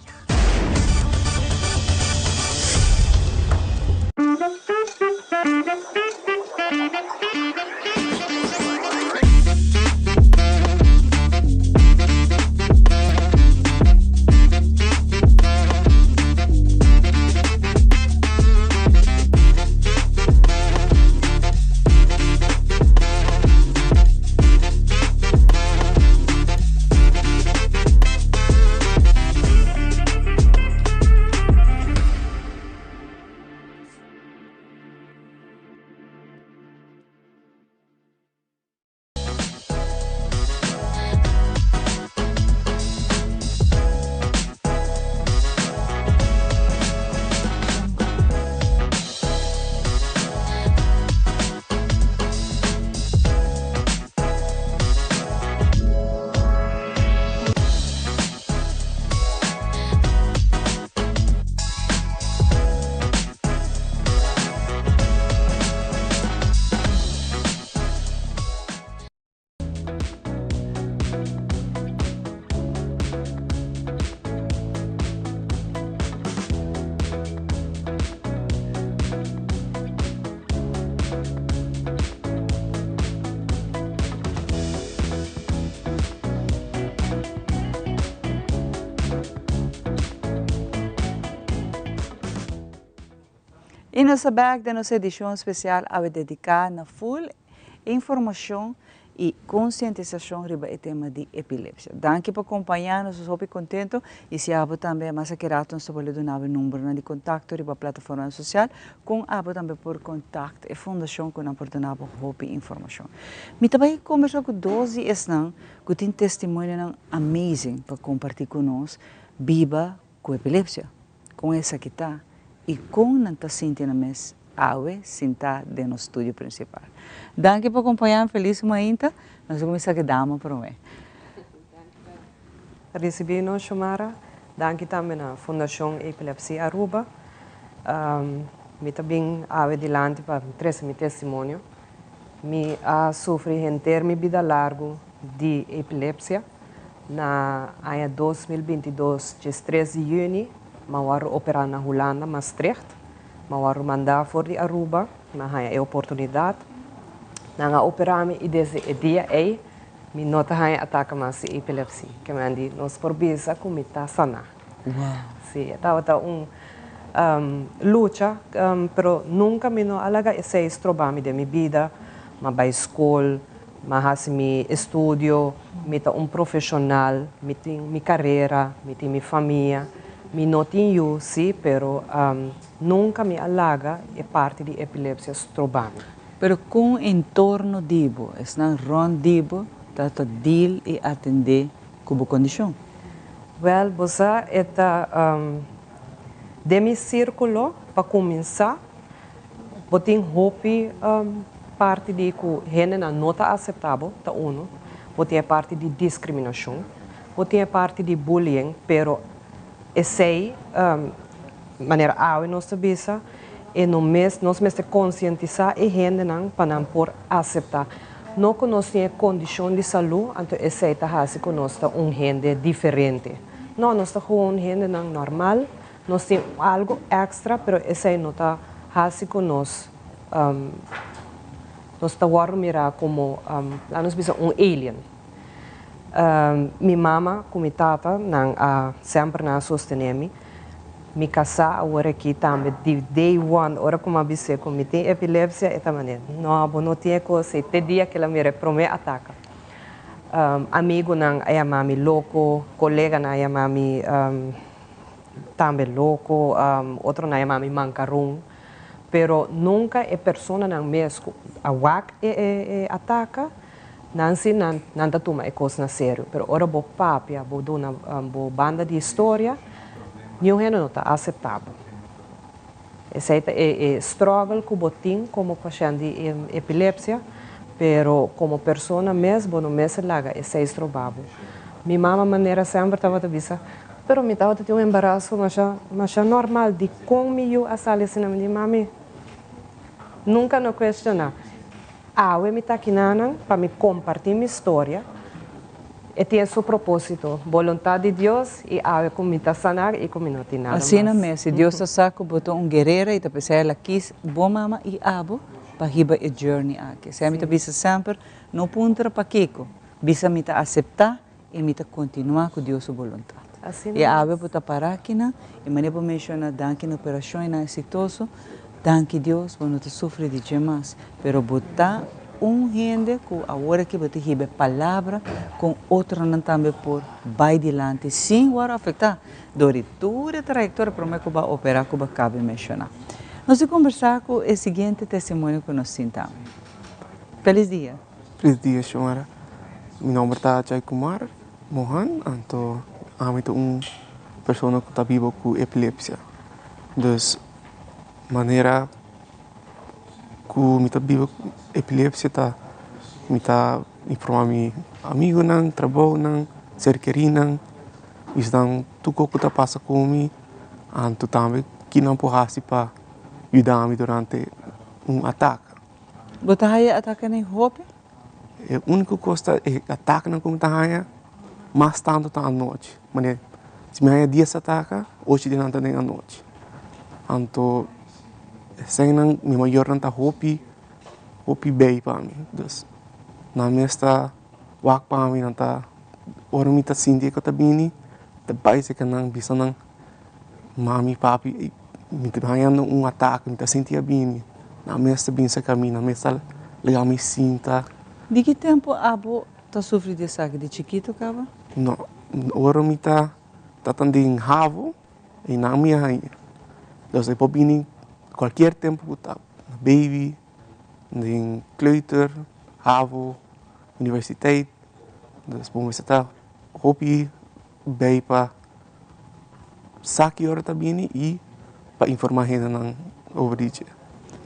E nossa bag da nossa edição especial a dedicar na full informação e conscientização sobre o tema de epilepsia. Danke por acompanhar, nós estamos contentes e se abo também mais aquerato nós vamos dar o número de contato sobre a plataforma social com abo também por contato e fundação com a portanto hope informação. Me também conversar com 12 esnan que tem testemunho amazing para compartilhar com nós viva com epilepsia, com essa que está e com nanta sinta na mes awe sinta de no estúdio principal. Danke por acompanhar, feliz manhã. Nós vamos começar a dar uma para mim. Recebi no chamara, danke também na Fundação Epilepsia Aruba. Me também awe dilante para trazer meu testemunho. Me sofri em ter minha vida largo de epilepsia na ano 2022, dia 13 de junho. Mawar operar na Holanda, Maastricht. Mawar mandar voor de Aruba, mas há a oportunidade. Na operar me desse dia aí, me nota há ataque mais epilepsia, que me andi nos porbisa como está sana. Sim, estava luta, pero nunca me no alaga esse estrobame de minha vida, mas vai escola, mas mi estudio, me tá profissional, me tem minha carreira, me tem minha família. Me não tenho, sim, pero nunca me alaga é parte de epilepsia estrobame. Pero com entorno dibo, é na ron dibo, tata deal e atender como condição. Well, você está de meu círculo para começar, você hope parte de que gente não está aceitável, tá uno, você é parte de discriminação, você é parte de bullying, pero essa maneira ao nós sabemos e nós mesmo conscientizar e gente não para não por aceitar não conhece condição de saúde então essa está assim que nós está gente diferente não nós está com gente não normal nós tem algo extra pero essa não está assim que nós está mirar como lá nós vemos alien. Minha mama, como tata, sempre na sostenemi. Me casar agora aqui também de day one, ora como eu disse, como tem epilepsia, é também não tinha coisa, até dia que ela me reprome ataca. Amigo não é mami louco, colega não é mami também louco, outro não é mami mancarum, pero nunca é pessoa não mesmo a wak ataca. Nancy não toma a coisa na sério, mas ora bo papia, bo dona bo banda de história, nenhum não está aceitável. Essa é struggle que botim como paciente de epilepsia, pero como pessoa mesmo não me se laga, essa é estrobabo. Minha mama maneira sempre estava a dizer, pero me estava a ter embaraço, mas é normal de como a sala assim, de mami, nunca não questiona. Eu me está aqui para me compartilhar minha história. E tem seu propósito, vontade de Deus, e a comida sanar e comida não tem nada assim mais. mesmo, se Deus está saco, botou guerreira e está pensando ela quis, bom mama e abo, para riba a journey aqui. Se a mim está sempre, não punta para Kiko, bisa me está aceitar e me está continuar com Deus sua vontade. Assim e a abo está parar aqui, e mané para mencionar, danke na operação e na exitoso, danke Deus, para não te sofrer de demais, pero botar gente que agora que você recebe palavra com outra não também por vai adiante sem agora afetar toda a trajetória para mim que vai operar que vai cabe mencionar. Nós vamos conversar com o seguinte testemunho que nós sentamos. Feliz dia. Feliz dia, senhora. Meu nome é Jai Kumar Mohan, então eu uma pessoa que está viva com epilepsia. Então, maneira que eu estou viva com epilepsia, eu estou informando meu amigo, trabalho, ser querido, então tudo que está passando comigo, então também que não pode para ajudar-me durante ataque. Você tem ataque na roupa? A única coisa é ataque na comunidade, mas tanto à noite. Mas se me 10 ataques, hoje de noite à noite. Então, sem minha maior não está hopi bem para mim. Então, na minha está wak para mim não está orang minta sindi ko tabini, tabay sa kanang bisa ng mami papi minta bayan ng ataque minta senti abini. Na mesa bem sa kami na mesa legal me sinta. De que tempo abo tá sofrendo de saque de chiquito cava? No, ora mi tá tanding havo e na minha rainha. Então se pobini qualquer tempo tá baby, em kleuter, havo, universiteit. Dus pomos tá hopi bem para saque ora tabini e para informar gente ng over isso.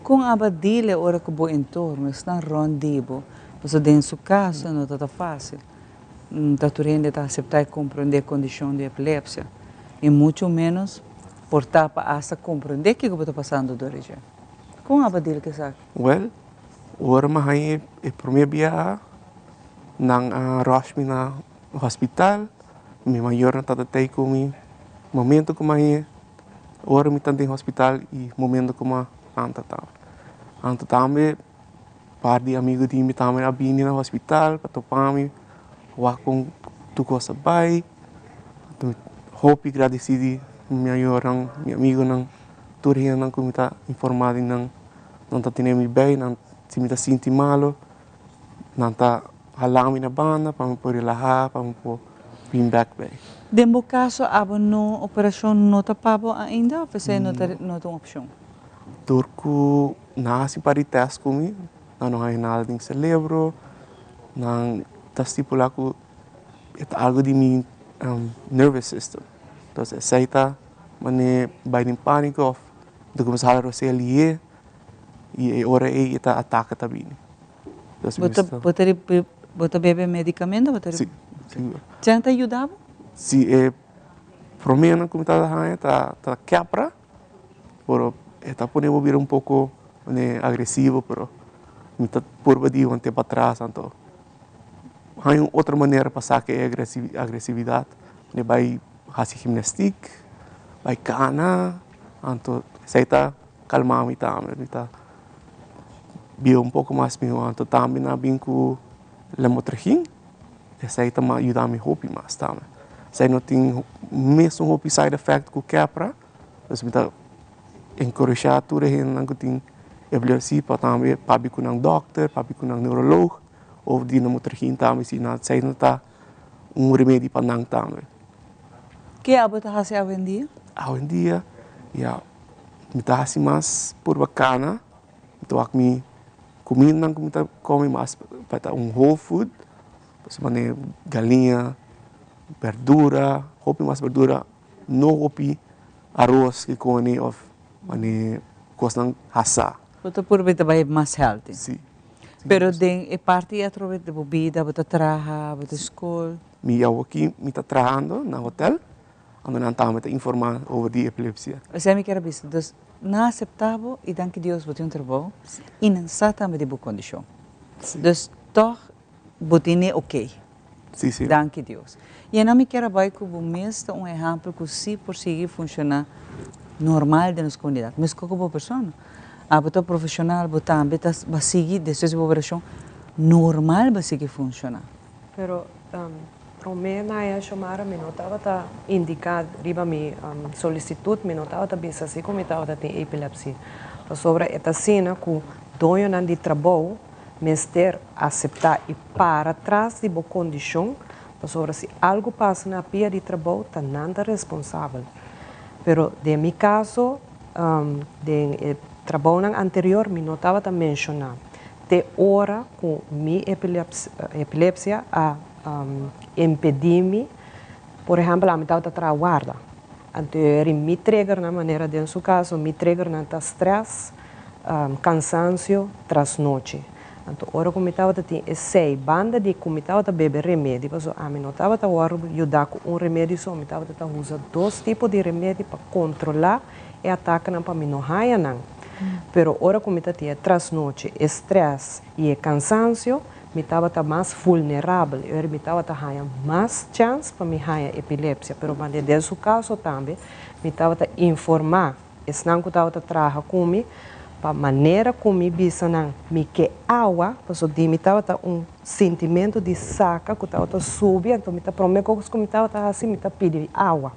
Kung abadile ora que bo entorno está rondibo, você dentro sua casa não está fácil. Está turende tá aceitar e compreender a condição de epilepsia e muito menos portar para essa compreender que está passando do origem. Kung abadile que sabe? Well, ora mahai e primeira via nang rush na hospital, mi maior na tatatay ko mi momento ko mahai ora mi tanding hospital e momento ko ma antatao. Anto tambe par di amigo di mi tambe abini na hospital patopami wakong tuko sabay hopi agradecido mi ayorang mi amigo nang turihan nang kumita informado nang ta tinemi bem nang si mi ta sinti malo nang ta halami na banda para po relajar para po bem back bem. Dembo caso abo no operação não tá pago ainda ou você não tem opção? Turco nasi para teste comigo, não há nada em cerebro, não está estipulado que é algo de meu nervous system. Então, se está, mas vai em pânico, de começar a receber ali e a hora é está ataca também. Você bebe medicamento? Sim. Já te ajudava? Sim, para mim não como está quebra, por está podendo vir pouco agressivo, pero me está por de um tempo atrás, então há outra maneira para sacar a agressividade, né vai fazer gimnástica, vai cana, então se está calmar me também, está bem pouco mais meu, então também na bem com lamotrigine, essa aí também ajuda me hopi mais também. Se não tem mesmo hopi side effect com quebra, então me está encorajar tudo yang nang kuting evaluasi patame pabi kunang dokter, pabi kunang neurolog, ou di na muterhin tame si na say na ta remédio panang tame. Que abo ta hasi hoje em dia? Hoje em dia, ya, me ta hasi mas por bacana, então aqui comida nang kumita come mas para whole food, seperti galinha, verdura, hopi mas verdura, no hopi arroz que come of mani cosas hasa. Você por ver também mais healthy. Sim. Pero den é parte através de bebida, você trabalha, você escola. Eu aqui me está trabalhando no hotel, onde não estamos a informar sobre a epilepsia. Você me quer dizer, então não é aceitável e danke Deus você um trabalho e não está também de boa condição. Então, toch, você é ok. Sim, sim. Danke Deus. E não me quero vai que o mesmo um exemplo que se por seguir funcionar normal da nossa comunidade. Mas como boa pessoa, a boa profissional, boa também vai seguir depois da operação normal vai seguir funcionar. Pero para mim na é chamar me notava tá indicado riba me solicitude me notava tá bisa assim como estava tem epilepsia. Sobre esta cena que dono não de trabalho mestre aceitar e para trás de boa condição sobre se algo passa na pia de trabalho tá nada responsável. Pero de mi caso de trabalho anterior me notava tá mencionar de hora com mi epilepsia a impedir-me, por exemplo, a me estava a guarda. Então, me trigger na maneira de, no caso, me trigger na stress, cansaço, trasnoche. Então, ora como estava a ter essa banda de como estava a beber remédio, porque a mim não estava a ajudar com remédio só, me estava a usar 2 tipos de remédio para controlar e atacar para mim não raia não. Pero ora como estava a ter trasnoche, estresse e cansaço, me estava mais vulnerável, eu me estava a mais chance para me ter epilepsia, pero mas nesse caso também me estava a informar, esse não que estava a trabalhar comigo, para maneira como me bisa não me que água, porque me estava sentimento de saca que estava a subir, então me estava prometendo que me estava assim, me estava pedir água.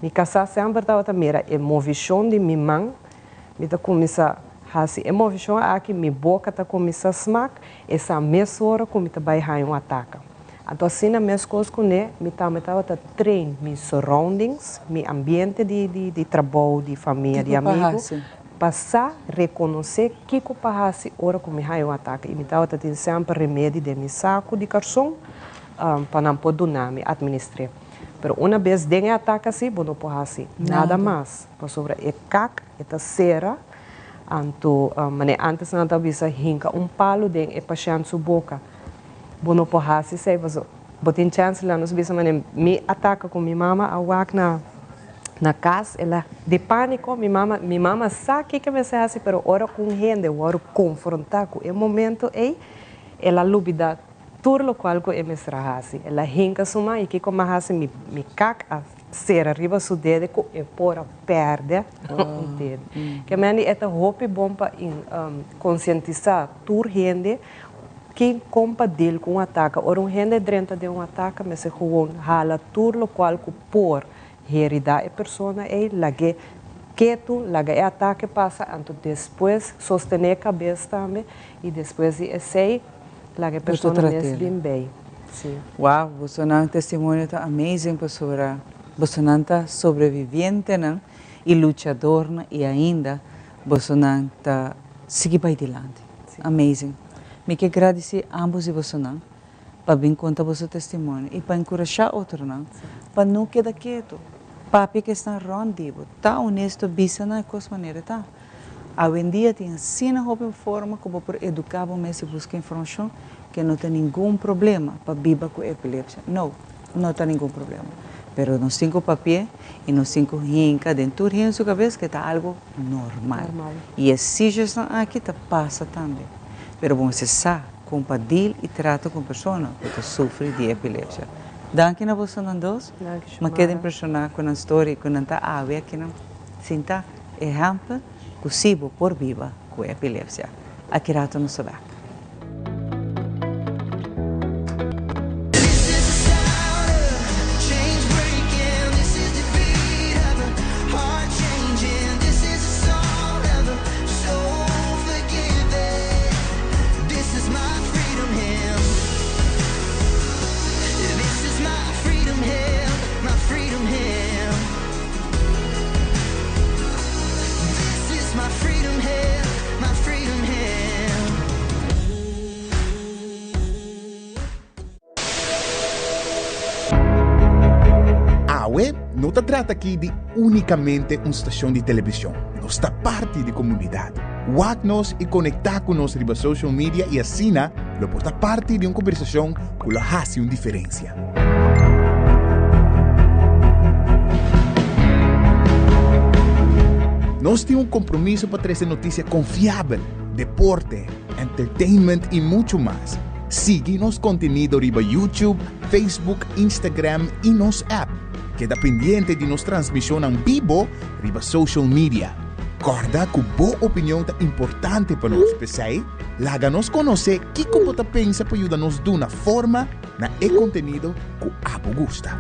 Me casar sempre estava a mira emoção de minha mão, me estava começar assim, emoção aqui, minha boca está começando a smack, essa mesma hora que me estava a ataque. Então assim na mesma coisa que me estava a treinar meus surroundings, meu ambiente de trabalho, de família, de amigos. Passar a reconhecer que eu passei hora que me raio ataque. E me estava a ter sempre remédio de meu saco de carção para não poder me administrar. Mas uma vez de ataque assim, eu não posso nada mais. Sobre a caca, a cera, antes não estava hinca palo de paciente sua boca. Eu não posso ser, eu tenho chance lá, nós vimos me ataca com minha mama, a na casa, ela de pânico, minha mama sabe o que me faz, mas ora com gente, ora confrontar com o momento, ela lubida tudo o qual que me faz. Ela hinca suma e que como faz me caca a ser arriba seu dedo que é por perder o dedo. Que mani é hope bom para conscientizar toda gente que compadece com ataque. Ora gente dentro de ataque, mas se gewoon hala tudo o qual que por heredar a pessoa é lage quieto, lage ataque passa, então depois sostener a cabeça também e depois esse lage a pessoa mesmo bem. Uau, você não testemunho tá amazing pessoa, você não tá sobrevivente não e lutador e ainda você não tá seguir para adiante. Amazing. Me que agradecer ambos e você não para vir contar você testemunho e para encorajar outro não, para não quedar quieto. Papi que está rondido, tá honesto, bisa na coisa maneira, tá? Hoje em dia tem assim uma forma como por educar você buscar informação que não tem nenhum problema para viver com epilepsia. Não tem nenhum problema. Pero nós temos papel e nós temos hinca dentro de sua cabeça que está algo normal. E assim já aqui tá passa também. Pero você sabe compartilhar e trata com pessoas que sofrem de epilepsia. Danke na você não dos. Me quedo impressionado com a história que não está a ver aqui não. Sinta exemplo possível por viva com epilepsia. Aqui rato no saber. No se trata aquí de únicamente una estación de televisión. nos está parte de comunidad. Wag-nos y conectar con nos riba social media y así lo porta parte de una conversación que lo hace una diferencia. Nos tenemos un compromiso para traer noticias confiables, deporte, entertainment y mucho más. Sigue-nos contenido riba YouTube, Facebook, Instagram y nos app. Queda pendiente de nos transmisión en vivo riba social media. Corda que boa opinião é importante para nós, pessoal. Láganos conhecer que como você pensa para ajudar-nos de uma forma na conteúdo que abo gusta.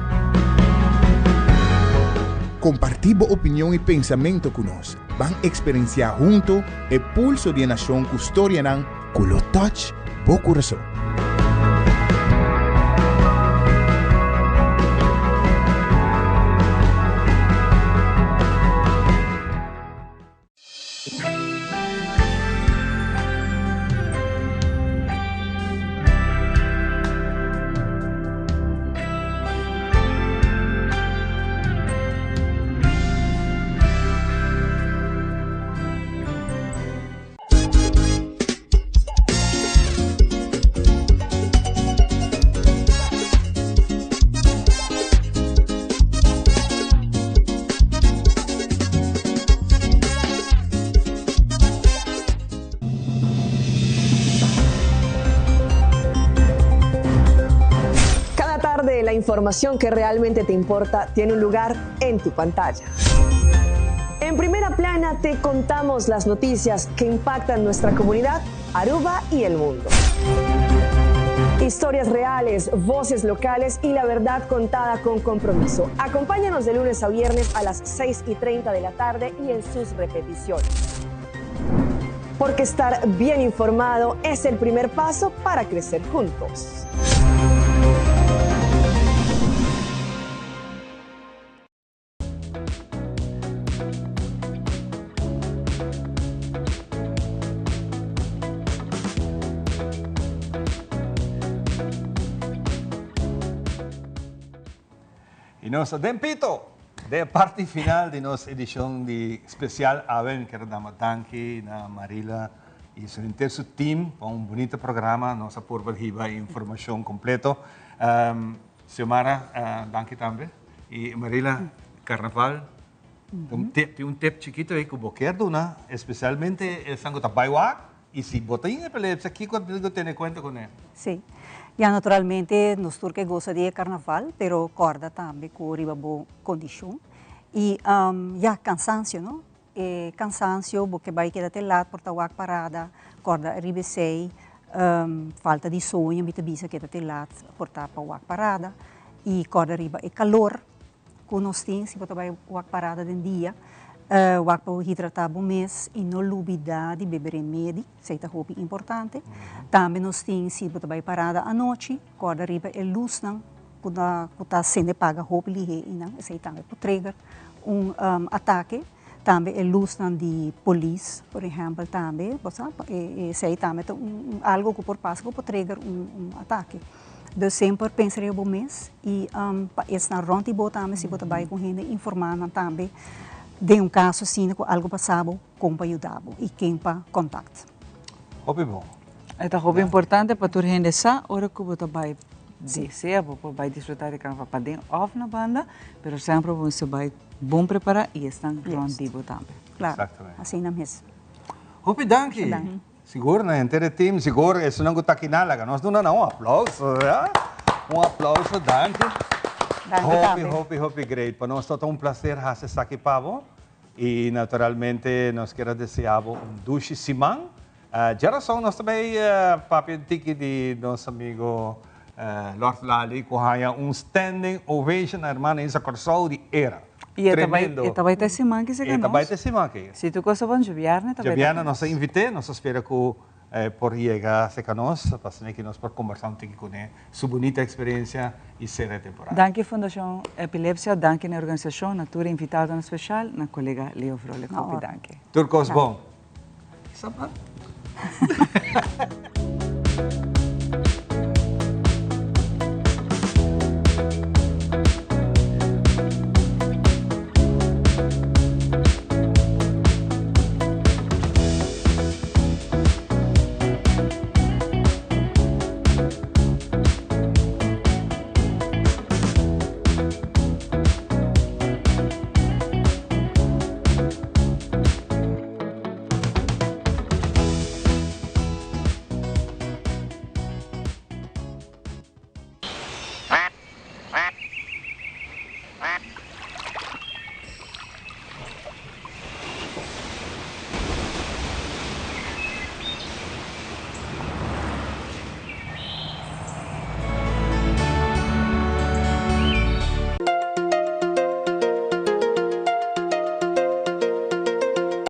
Compartir boa opinião e pensamento conosco. Vão experienciar junto o pulso de nação que história não, que lo touch bo coração. La información que realmente te importa tiene un lugar en tu pantalla. En Primera Plana te contamos las noticias que impactan nuestra comunidad, Aruba y el mundo. Historias reales, voces locales y la verdad contada con compromiso. Acompáñanos de lunes a viernes a las 6:30 de la tarde y en sus repeticiones. Porque estar bien informado es el primer paso para crecer juntos. Y nos dempito de parte final de nuestra edición de especial Aven, que damos danke na Marila y su entero su team para un bonito programa, nos aporta información completo. Xiomara, danke también. Y Marila, Carnaval, un tip chiquito que boquerdo, especialmente el sango tapaiwak. Y si botín epilepsia, ¿qué contigo tiene cuenta con él? Sí. Ya naturalmente nos turque goza de carnaval, pero corda también con riba boa condición. Y ya cansancio, ¿no? Cansancio, porque vai quedar telat por tawak parada, corda ribesei, falta de sonho, mita bisa quedar telat por tawak parada. E corda riba e calor, com nós tem, se botar vai wak parada den dia, wak para hidratar o mês e não olvidar de beber remédio, isso é muito importante. Também nós temos, se botar vai parada à noite, corda riba e luz, não, que sendo paga roupa lihe, não, isso aí também pode trigger ataque. Também é luz de polícia, por exemplo, também, isso aí também algo que por passo que pode trigger ataque. Dus sempre pensar op mês e is na rond die boot também se botar vai com gente informando também de caso assim que algo passado como para ajudar e quem para contato. Hobby bom. É hobby importante para tu gente sa hora que botar vai descer, vai desfrutar de carnaval para dentro off na banda, pero sempre você vai bom preparar e estão rond die boot também. Claro. Assim na mesmo. Hobby danke. Siguro na inteiro team, siguro isso não está aqui nada, nós não dá aplauso, aplauso, danke. Hopi, great. Para nós é prazer estar aqui para você. E naturalmente nós queremos desejar duche simang. Geração nós também papi tiki de nosso amigo Lord Lali que há standing ovation na irmã Isa Corsol de era. E esta vai ter semana que se ganhou. Esta vai ter semana que. Se tu gosta de Javiana, também. Javiana nós invitei, nós espera que por chegar a nós, para que nós por conversar com ele, sua bonita experiência e ser temporada. Danke Fundação Epilepsia, danke na organização, na tua invitada no especial, na colega Leo Frole, danke. Turcos bom. Sabe?